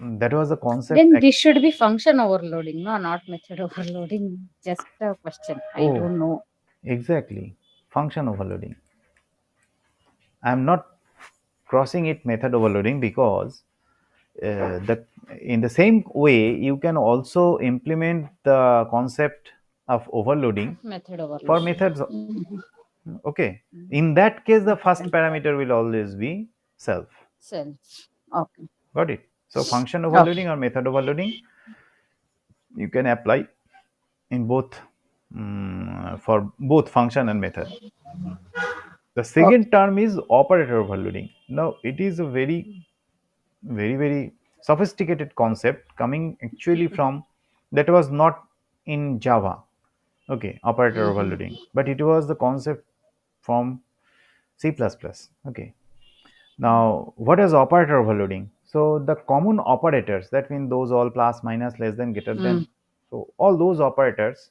that was the concept. Then this should be function overloading, no, not method overloading. Just a question. I Oh, don't know. exactly. Function overloading. I am not crossing it method overloading because the in the same way you can also implement the concept of overloading Method for overloading. methods. Mhm. Okay, in that case the first Okay. parameter will always be self. Self. Okay. Got it? So function overloading Okay. or method overloading you can apply in both, for both function and method. The Okay. second term is operator overloading. Now it is a very sophisticated concept coming actually from, that was not in Java. Okay, operator Mm-hmm. overloading, but it was the concept from C++. Okay. Now, what is operator overloading? So the common operators, that mean those all plus, minus, less than, greater Mm. than. So all those operators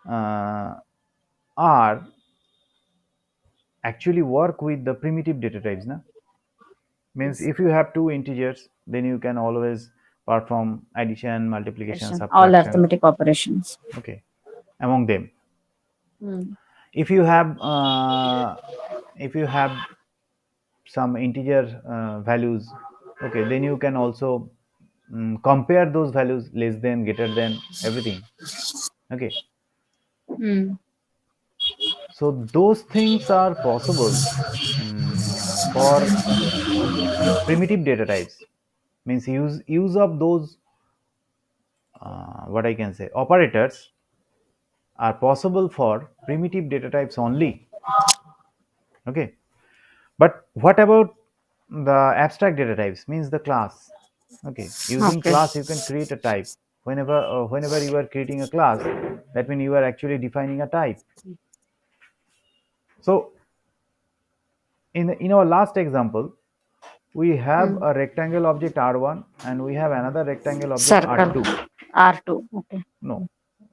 uh, are actually work with the primitive data types. Na? Means Yes. if you have two integers, then you can always perform addition, multiplication, All subtraction. arithmetic operations. Okay, among them. Mm. If you have some integer values, okay, then you can also compare those values, less than, greater than, everything. Okay, Mm. so those things are possible for primitive data types. Means use of those, what I can say, operators are possible for primitive data types only. Okay, but what about the abstract data types, means the class? Okay, using Okay. class you can create a type. Whenever you are creating a class, that means you are actually defining a type. So in our last example, we have Mm. a rectangle object r1 and we have another rectangle object Circle. r2. R2. Okay. No,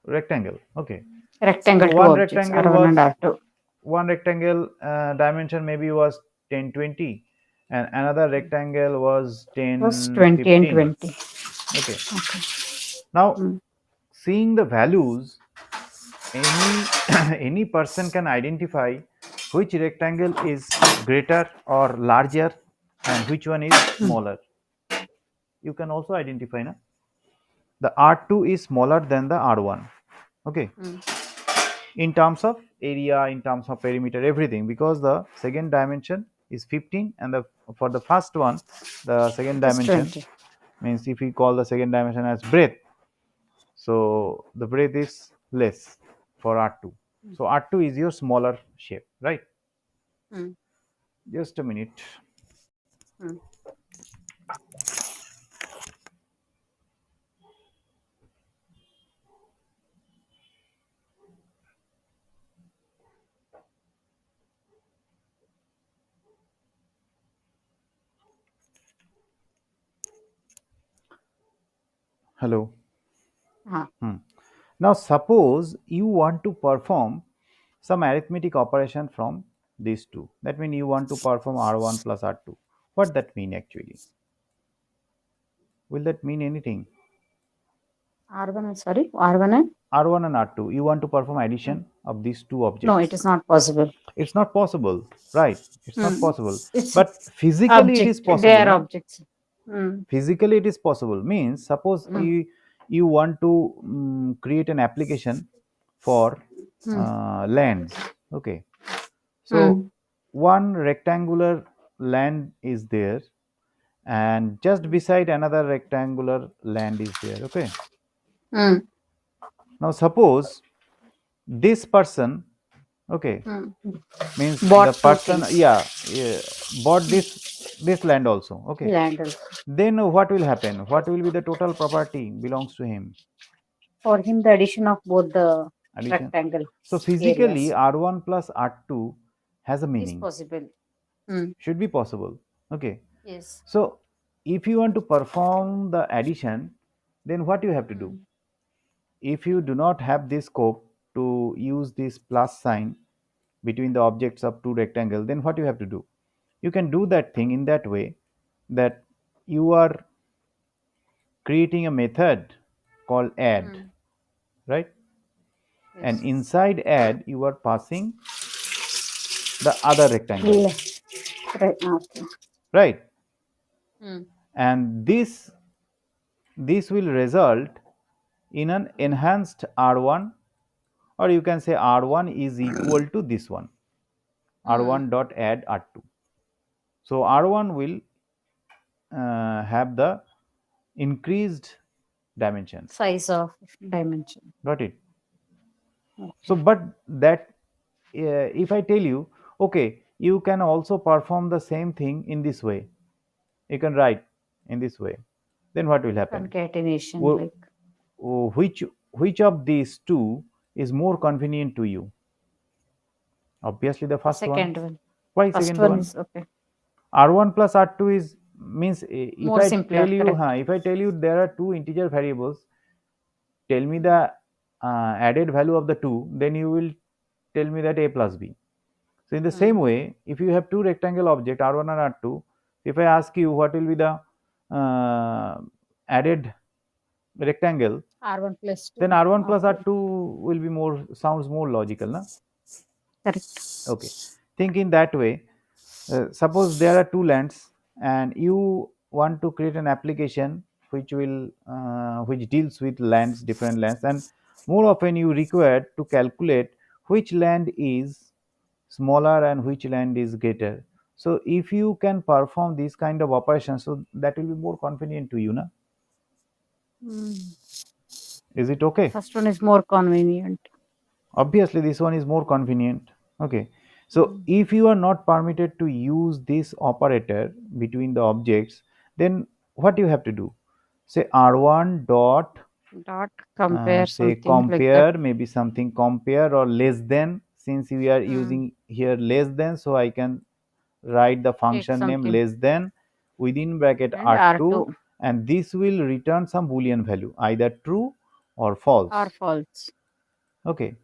rectangle. Okay, so Rectangle, two objects, R1 and R2. one rectangle dimension maybe was 1020, and another rectangle was Was 20 and 1015. 20. Okay, Okay. now Mm. seeing the values, any any person can identify which rectangle is greater or larger and which one is Mm. smaller. You can also identify, na? The r2 is smaller than the r1. Okay, Mm. in terms of area, in terms of perimeter, everything, because the second dimension is 15 and the for the first one, the second It is dimension, 20. means if we call the second dimension as breadth, so the breadth is less for r2. Mm. So r2 is your smaller shape, right? Mm. Just a minute. Mm. Hello. Ah, Hmm. Now, suppose you want to perform some arithmetic operation from these two. That means you want to perform R1 plus R2. What that mean actually? Will that mean anything? R1, sorry, R1 R1 and R2. You want to perform and addition of these two no, it objects. is not possible. It's not possible, right? It's not Mm. possible. It's But physically it is object. They possible, are na? objects. Mm. Physically it is possible. Means suppose Mm. you want to create an application for Mm. lands. Okay. So Mm. one rectangular land is there, and just Mm. beside another rectangular land is there. Okay. Mm. Now suppose this person, okay, Mm. means the Bought two person, things. yeah, yeah, bought this land also. Okay. Land also. Then what will happen? What will be the total property belongs to him? For him, the addition of both the Addition. rectangle So physically areas R1 plus R2 has a is meaning. possible. Mm. Should be possible. Okay. Yes. So if you want to perform the addition, then what you have to do? Mm. If you do not have this scope to use this plus sign between the objects of two rectangle, then what you have to do? You can do that thing in that way that you are creating a method called add, Mm. right? And Yes. inside add you are passing the other rectangle, Yeah. Right. Okay. right? Mm. And this will result in an enhanced R1, or you can say R1 is equal to this one, Mm. R1 dot add R2. So R1 will have the increased dimensions. Size of dimension. Got it? So Okay. but that if I tell you, okay, you can also perform the same thing in this way, you can write in this way, then what will happen? Concatenation, Wh- like which of these two is more convenient to you? Obviously the the first one. second one. Why First second one one? is okay. R1 plus R2 is means if More I simpler, tell you, correct. if I tell you there are two integer variables, tell me the added value of the two, then you will tell me that a plus b. So in the Mm. same way, if you have two rectangle object R1 and R2, if I ask you what will be the uh, added rectangle, R1 plus then 2. R1 plus Okay. R2 will be more, sounds more logical, na? Correct. Okay. Think in that way. Suppose there are two lands and you want to create an application which deals with lands, different lands, and more often you require to calculate which land is smaller and which land is greater. So if you can perform this kind of operation, so that will be more convenient to you, na? Mm. Is it okay? First one is more convenient. Obviously this one is more convenient. Okay. So Mm. if you are not permitted to use this operator between the objects, then what you have to do? Say R1 dot Dot compare say something like that. compare, maybe something compare or less than, since we are Mm. using here less than, so I can write the Take function name something less than within bracket and R2, R2 and this will return some boolean value, either true or or false. false. Okay,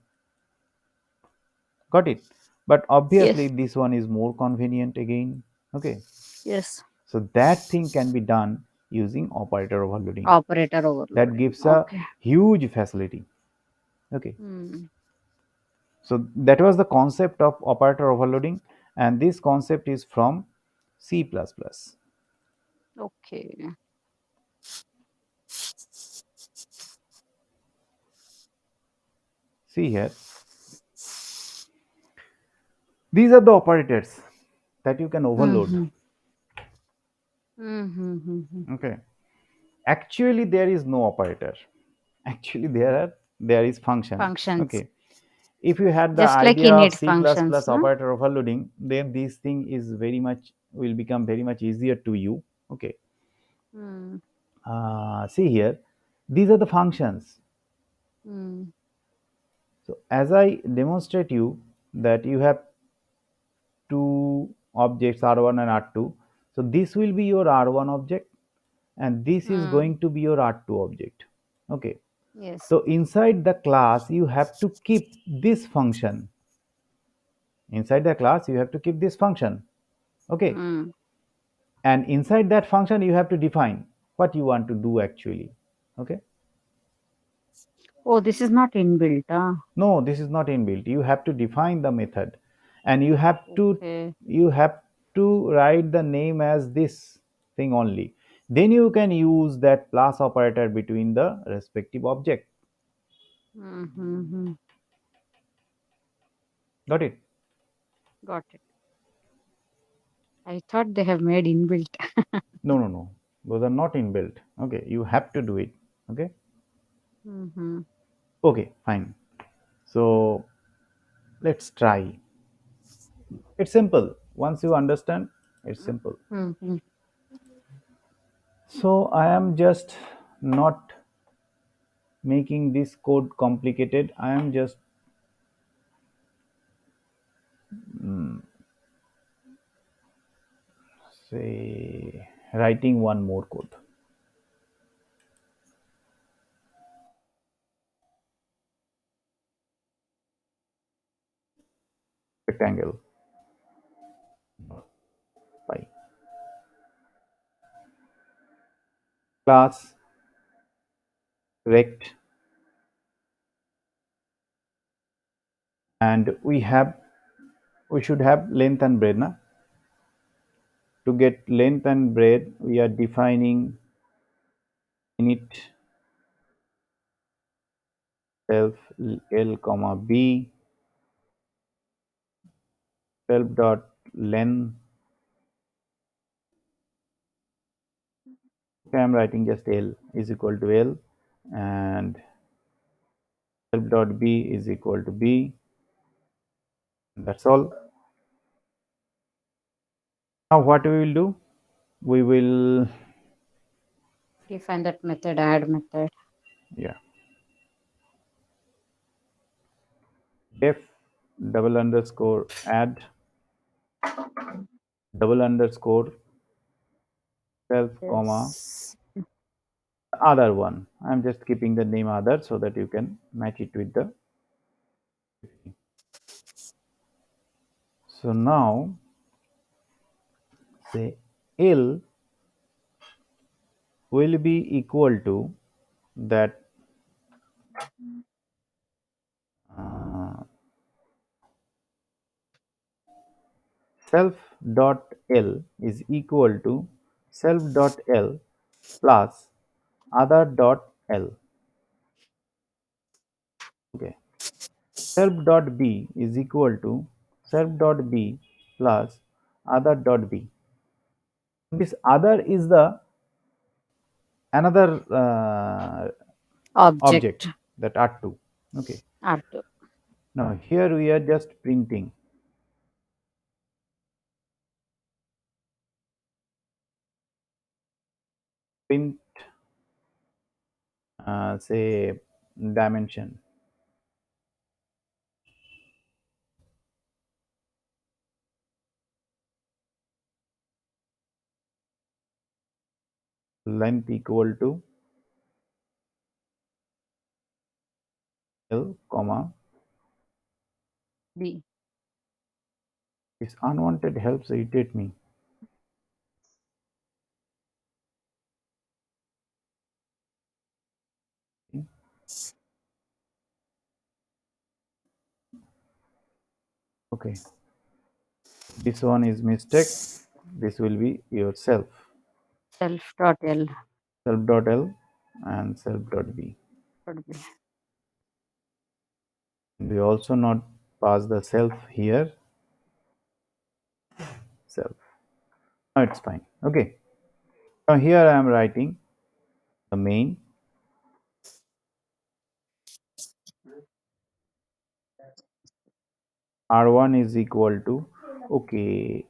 got it? But obviously Yes. this one is more convenient again. Okay, Yes. so that thing can be done using operator overloading. Operator That overloading. gives a Okay. huge facility. Okay, Mm. so that was the concept of operator overloading, and this concept is from C++. Okay. See here, these are the operators that you can overload. Mm-hmm. Mm-hmm. Okay, actually there is no operator. Actually there is function. Functions. Okay, if you had the Just like idea of init C++ functions, no? operator overloading, then this thing is very much will become very much easier to you. Okay. Mm. See here, these are the functions. Mm. So as I demonstrate you that you have two objects R1 and R2. So this will be your R1 object and this is Mm. going to be your R2 object. Okay. Yes. So inside the class you have to keep this function. Inside the class you have to keep this function. Okay. Mm. And inside that function you have to define what you want to do actually. Okay. Oh, this is not inbuilt. No, this is not inbuilt. You have to define the method, and Okay. you have to write the name as this thing only. Then you can use that plus operator between the respective object. Mm-hmm. Got it? Got it. I thought they have made inbuilt. No, no, no. Those are not inbuilt. Okay, you have to do it. Okay. Mm-hmm. Okay, fine. So let's try. It's simple. Once you understand, it's simple. Mm-hmm. So I am just not making this code complicated. I am just say writing one more code. Rectangle pi class rect, and we should have length and breadth. Na? To get length and breadth, we are defining init self l comma b self dot len. Okay, I'm writing just l is equal to l, and self dot b is equal to b. That's all. Now what we will do? We will, Define that method, add method. yeah, def double underscore add double underscore self comma Yes. other one. I'm just keeping the name other so that you can match it with the. So now say L will be equal to that uh, self dot L is equal to self dot L plus other dot L. Okay. Self dot B is equal to self dot B plus other dot B. This other is the another object Object that R2. Okay. R2. Now here we are just printing print say dimension length equal to L comma B. this unwanted helps irritate me. Okay, this one is mistake. This will be yourself Self dot L. self dot L and self dot B. Dot B. We also not pass the self here self. Now it's fine. Okay. Now here I am writing the main R1 is equal to, okay,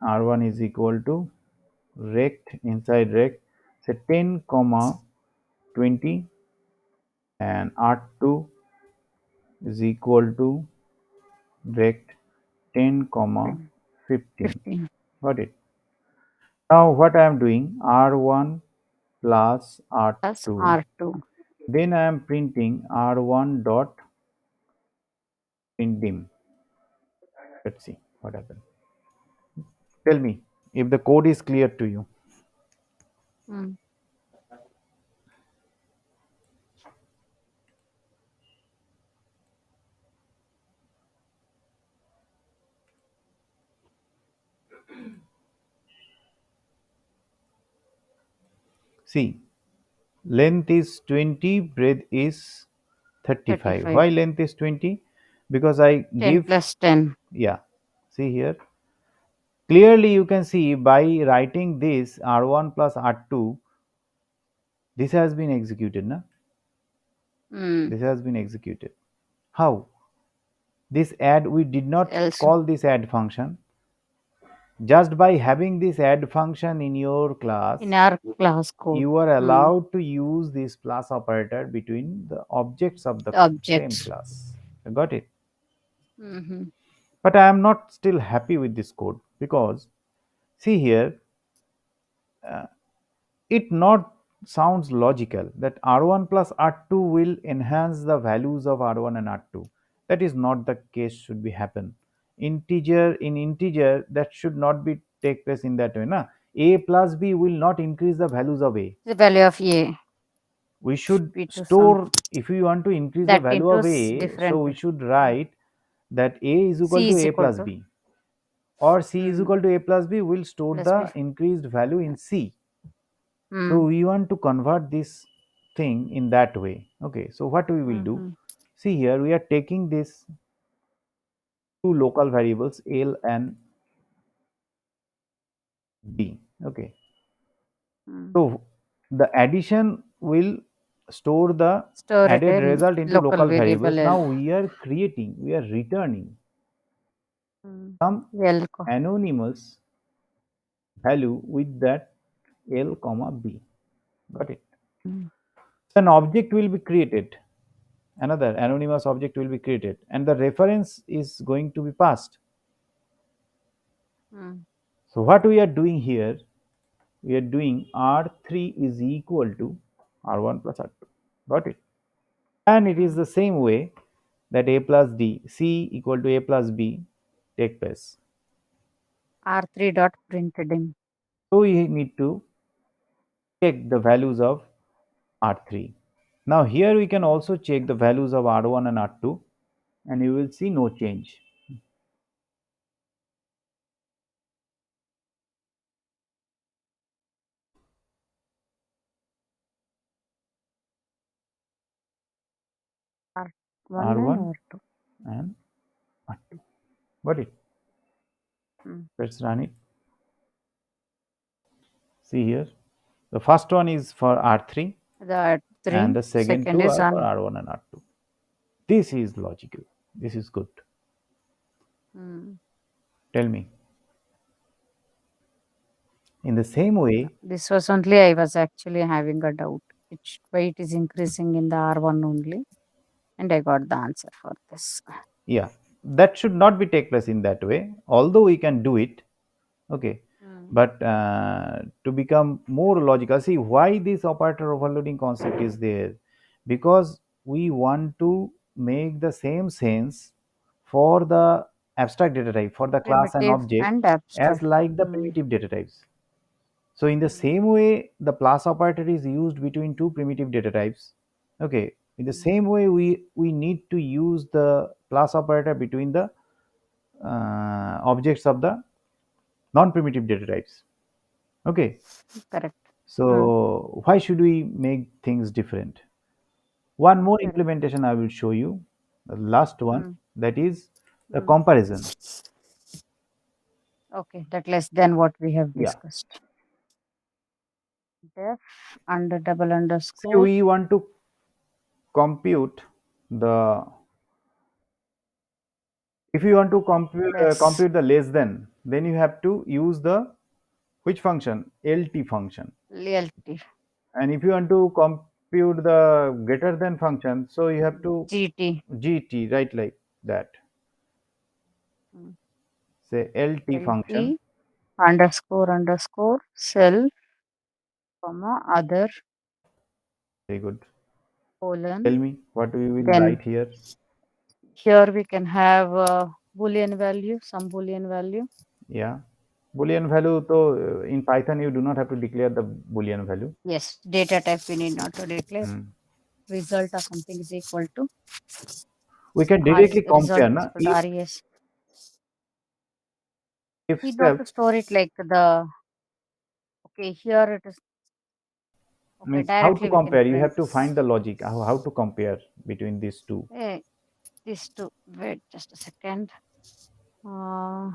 r1 is equal to rect inside rect, say 10 comma 20, and r2 is equal to rect 10 comma 15. 15 Got it? Now what I am doing, r1 plus plus r2, R2. then I am printing r1 dot print dim. Let's see what happens. Tell me if the code is clear to you. Mm. See, length is 20, breadth is 35. 35. Why length is 20? Because I 10 give, plus 10. yeah, see here. Clearly you can see by writing this r1 plus r2, this has been executed. Na? Mm. This has been executed. How? This add, we did not Else call this add function. Just by having this add function in your in class, our class code. you are Mm. allowed to use this plus operator between the objects of the The same objects. class. You got it? Hmm. But I am not still happy with this code because see here, it not sounds logical that r1 plus r2 will enhance the values of r1 and r2. That is not the case should be happen. Integer in integer that should not be take place in that way. Na? A plus b will not increase the values of a. The value of A We should should be to some store, if we want to increase the that value into of a, so different. we should write that a is equal C to is a equal plus to b, or c is mm, equal to a plus b will store plus B. the increased value in c. So Mm. we want to convert this thing in that way. Okay, so what we will do, Mm-hmm. see here we are taking this two local variables l and b. Okay, Mm. so the addition will store the Store it added in result into local local variable variables. L. Now we are creating, we are returning Mm. some L. anonymous value with that l comma b. Got it? Mm. So an object will be created, another anonymous object will be created, and the reference is going to be passed. Mm. So what we are doing here, we are doing r3 is equal to r1 plus r2. Got it? And it is Mm. the same way that a plus d, c equal to a plus b take place. R3 dot printed in. So we need to check the values of r3. Now here we can also check the values of r1 and r2, and you will see no change. R1 and r1 R2. and r2. Got it? Mm. Let's run it. See here. The first one is for r3 The and three the second second two is are for on. r1 and r2. This is logical. This is good. Mm. Tell me. In the same way, This was only I was actually having a doubt. Which why it is increasing in the R1 only, and I got the answer for this. yeah, that should not be take place in that way. Although we can do it, okay, Mm. but to become more logical, see why this operator overloading concept is there, because we want to make the same sense for the abstract data type, for the class and Primitive object, and as abstract. like the Mm. primitive data types. So in the Mm. same way, the plus operator is used between two primitive data types. Okay. In the Mm. same way, we need to use the plus operator between the objects of the non-primitive data types. Okay. Correct. Mm. So why should we make things different? One more Correct. implementation I will show you. The last one, Mm. that is the Mm. comparison. Okay, that less than what we have Yeah. discussed. Def under double See, underscore we want to compute the, if you want to compute less. the less than. then you have to use the which function? LT function. LT. And if you want to compute the greater than function, so you have to GT. GT, right, like that. Mm. Say LT function. LT underscore underscore self, comma, other, Very good. colon. Tell me what we will Then write here. here we can have Boolean value, some Boolean value. Yeah. Boolean value, so in Python you do not have to declare the Boolean value. Yes, data type we need not to declare. Hmm. Result or something is equal to We can R is directly result compare, is na? equal to RES. If Need not self to store it like the okay, here it is okay, means how to directly we can compare, you print have to find the logic, how to compare between these two. these two. Wait just a second. Uh,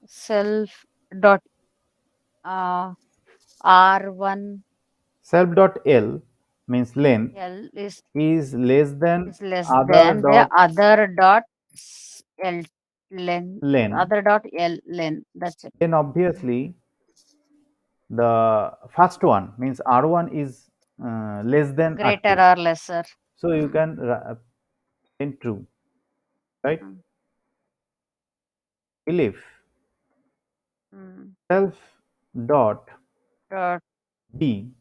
self dot R1 Self dot L means length L is less than is less other than the dot other dot L length, len. other dot L length. That's it. Then obviously the first one means R1 is less than Greater R2. or lesser. So you Mm, can print true, right? mm, If mm. self dot Dot B,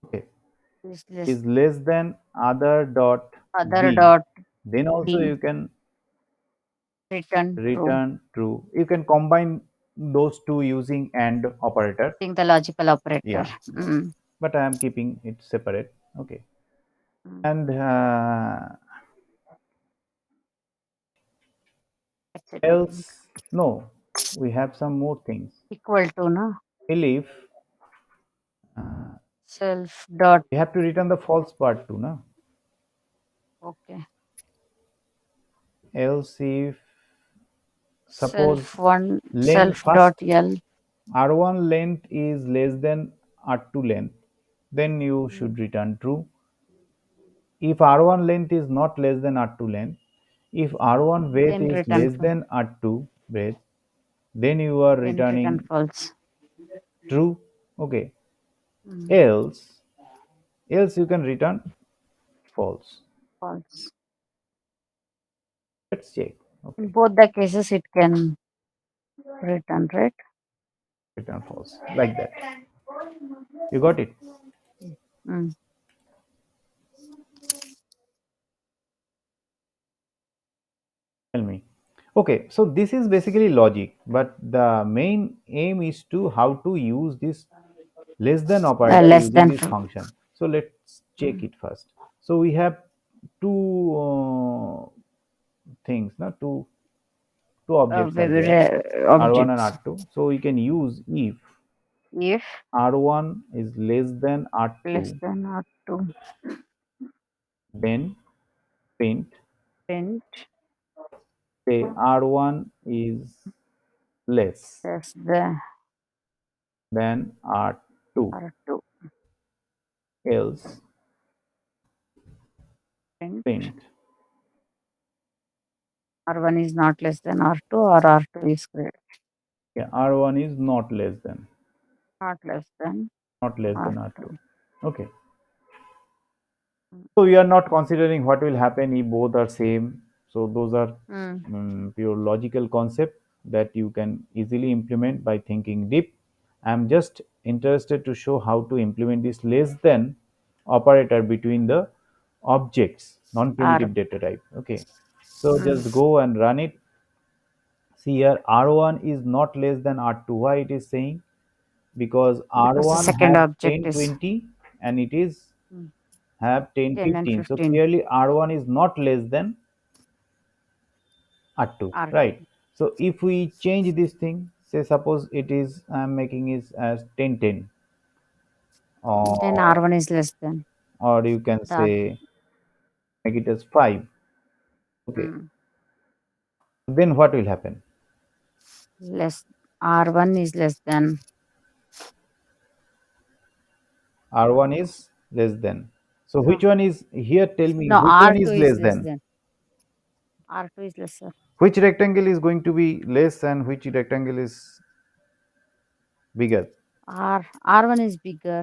okay, is less is less than other dot other B, dot then also B you can return true. return true. You can combine those two using AND operator. Using the logical operator. Yeah, Mm, but I am keeping it separate. Okay, mm. and That's it, I think. else no, we have some more things. Equal to no If self dot we have to return the false part too, no? okay. Else if suppose Self one length self dot first L. R1 length is less than R2 length, then you Mm. should return true. If R1 length is not less than R2 length, if R1 weight Then is return less false. than R2 weight, then you are Then return returning false. true. Okay. Mm. Else, else you can return false. False. Let's check. In Okay, both the cases, it can return, right? return false like that. You got it. Mm. Tell me. Okay, so this is basically logic, but the main aim is to how to use this less than operator Less using than. this function. So let's check Mm. it first. So we have two things, no? Two objects are there, R1 and Objects. R2. So we can use if If R1 is less than less R2, than or to then print print say R1 is less less the than R2, or to else print print R1 is not less than R2 or R2 is greater. yeah, R1 is not less than Not less than R2. R2. Okay. So we are not considering what will happen if both are same. So those are Mm. pure logical concept that you can easily implement by thinking deep. I'm just interested to show how to implement this less than operator between the objects, R. non-primitive data type. Okay. So Mm. just go and run it. See here, R1 is not less than R2. Why it is saying? Because Because the R1 second have object 10, is 20 and it is mm, have 10, 10 and 15. So 15 clearly R1 is not less than R2, R2. right? So if we change this thing, say suppose it is I'm making it as 10, 10, Then or R1 is less than you can the say make it as 5. Okay. mm, Then what will happen? less R1 is less than R1 is less than. So which no one is here? Tell me no which one R2 is is less less than? than R2 is lesser. Which rectangle is going to be less and which rectangle is bigger? R1 is bigger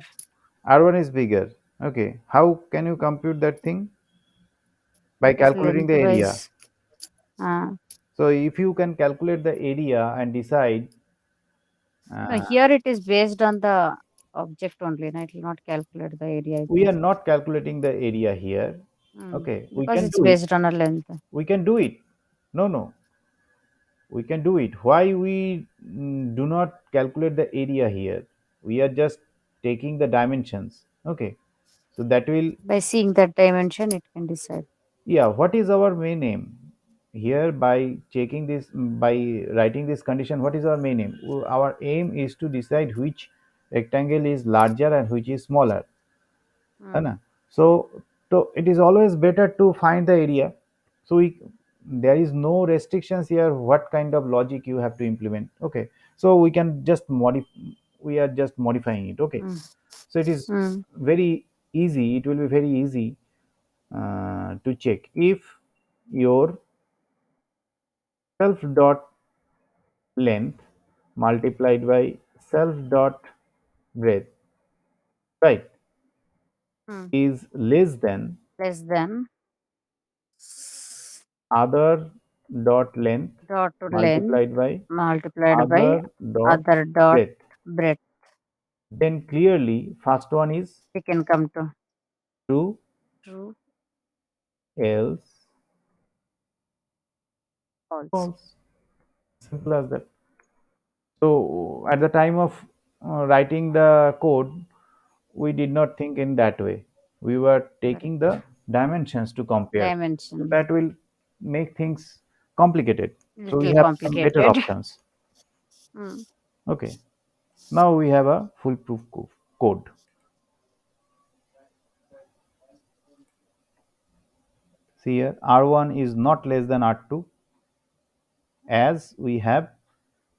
R1 is bigger. Okay. How can you compute that thing? By because calculating the area. lengthwise. Uh, So if you can calculate the area and decide, no, uh, here it is based on the object only. No, it will not calculate the area, I we are think. not calculating the area here. Okay, we Because can it's do it. based on a length. We can do it. No, no, we can do it. Why we do not calculate the area here? We are just taking the dimensions. Okay, so that will, By seeing that dimension, it can decide. yeah, what is our main aim? Here, by checking this, by writing this condition, what is our main aim? Our aim is to decide which rectangle is larger and which is smaller. है Mm. ना? So it is always better to find the area. So there is no restrictions here what kind of logic you have to implement. Okay, so we can just modify. We are just modifying it. Okay, Mm. so it is Mm. very easy. It will be very easy to check if your self dot length multiplied by self dot breadth, right, Mm. is less than Less than other dot length dot to length multiplied by multiplied by other dot other dot breadth, breadth. then clearly first one is We can come to true, true, else false. false. Simple as that. So at the time of writing the code, we did not think in that way. We were taking Correct. the dimensions to compare. So Dimension. that will make things complicated. So we Little have some better complicated. options. Mm. Okay. Now we have a foolproof code. See here, R1 is not less than R2, as we have,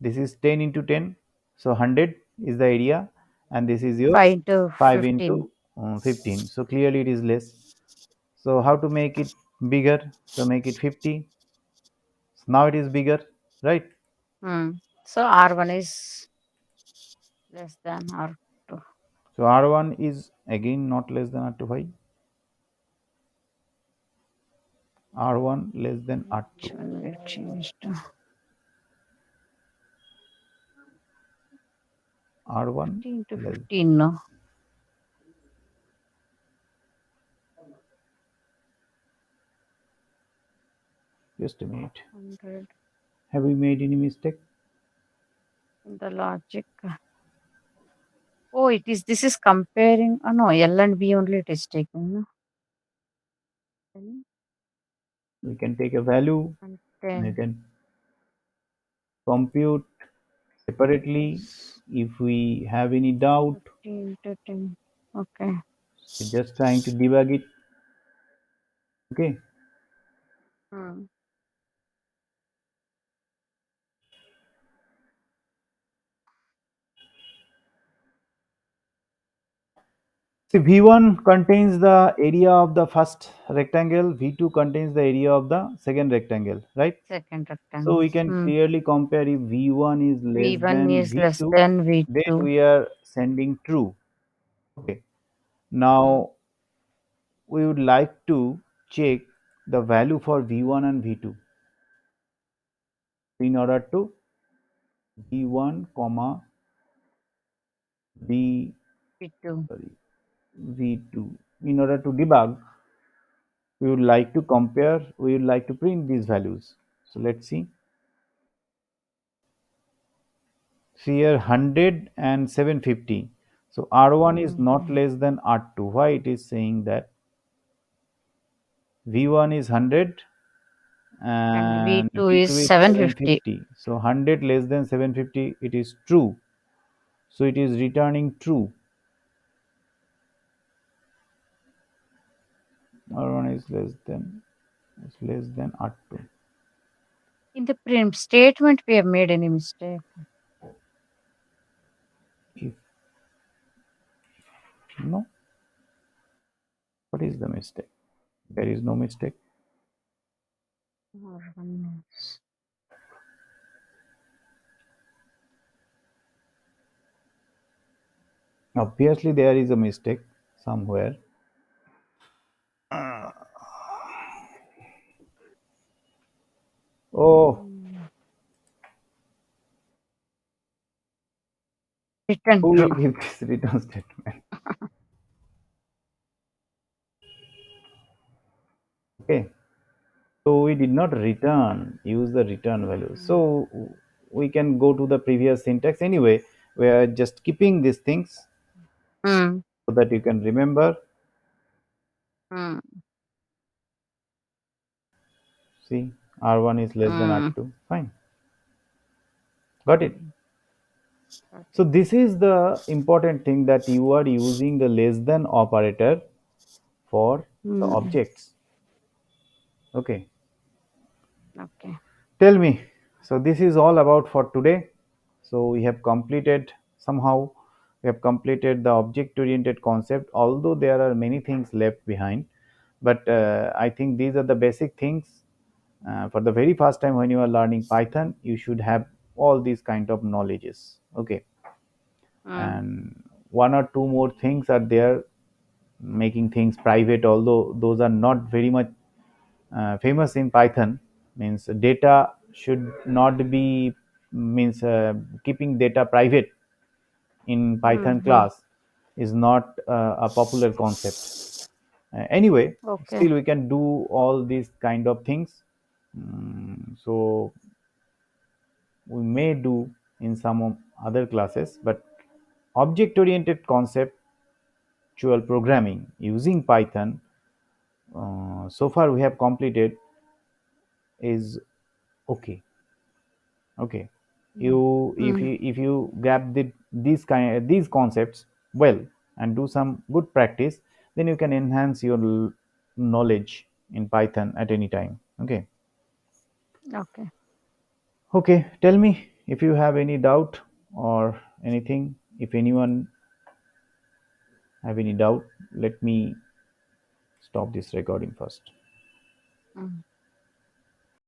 this is 10 into 10, so 100 is the area, and this is your 5 to 5 15. into 15, so clearly it is less. So how to make it bigger? So make it 50. So now it is bigger, right? Mm. So R1 is less than R2. So R1 is again not less than R2. Why? R1 less than Which R2. one we have changed? R1 15 to less, 15, no? just a minute. 100 Have we made any mistake? in the logic. Oh, it is. This is comparing. Oh, no, L and B only it is taken. No? 10 We can take a value and and you 10. can compute separately. Yes. If we have any doubt, 15 to 10. Okay. we're just trying to debug it. Okay. Hmm. See, V1 contains the area of the first rectangle, V2 contains the area of the second rectangle, right? Second So rectangle. we can Hmm. clearly compare if V1 is less V1 than is less V2, than then V2. we are sending true. Okay. Hmm. Now we would like to check the value for V1 and V2 in order to V1 comma V V2. sorry V2. In order to debug, we would like to compare, we would like to print these values. So let's see. See here 100 and 750. So R1 is not Hmm. less than R2. Why it is saying that? V1 is 100 And and V2 is V2 is 750. 750. So 100 less than 750, it is true. So it is returning true. R1 is less than R2. In the print statement, we have made any mistake. If no, what is the mistake? There is no mistake. Organelles. Obviously, there is a mistake somewhere. Oh, Mm. Written who true. will give this return statement? Okay, so we did not return, use the return value. Mm. So we can go to the previous syntax anyway. We are just keeping these things Mm. so that you can remember. Mm. See, R1 is less than Mm. R2. Fine, got it. Mm. Got So it. this is the important thing, that you are using the less than operator for the Mm. objects. Okay, Okay. tell me. So this is all about for today. So we have completed, somehow we have completed the object oriented concept, although there are many things left behind. But I think these are the basic things. For the very first time when you are learning Python, you should have all these kind of knowledges. Okay, Mm. and one or two more things are there, making things private, although those are not very much famous in Python. Means data should not be, means keeping data private in Python Mm-hmm. class is not a popular concept. Anyway, Okay. still we can do all these kind of things. So we may do in some other classes, but object oriented conceptual programming using Python, so far we have completed, is okay. Okay, Mm. Mm. if you grab these concepts well and do some good practice, then you can enhance your knowledge in Python at any time. Okay. Okay. Okay, tell me if you have any doubt or anything. If anyone have any doubt, let me stop this recording first. Mm.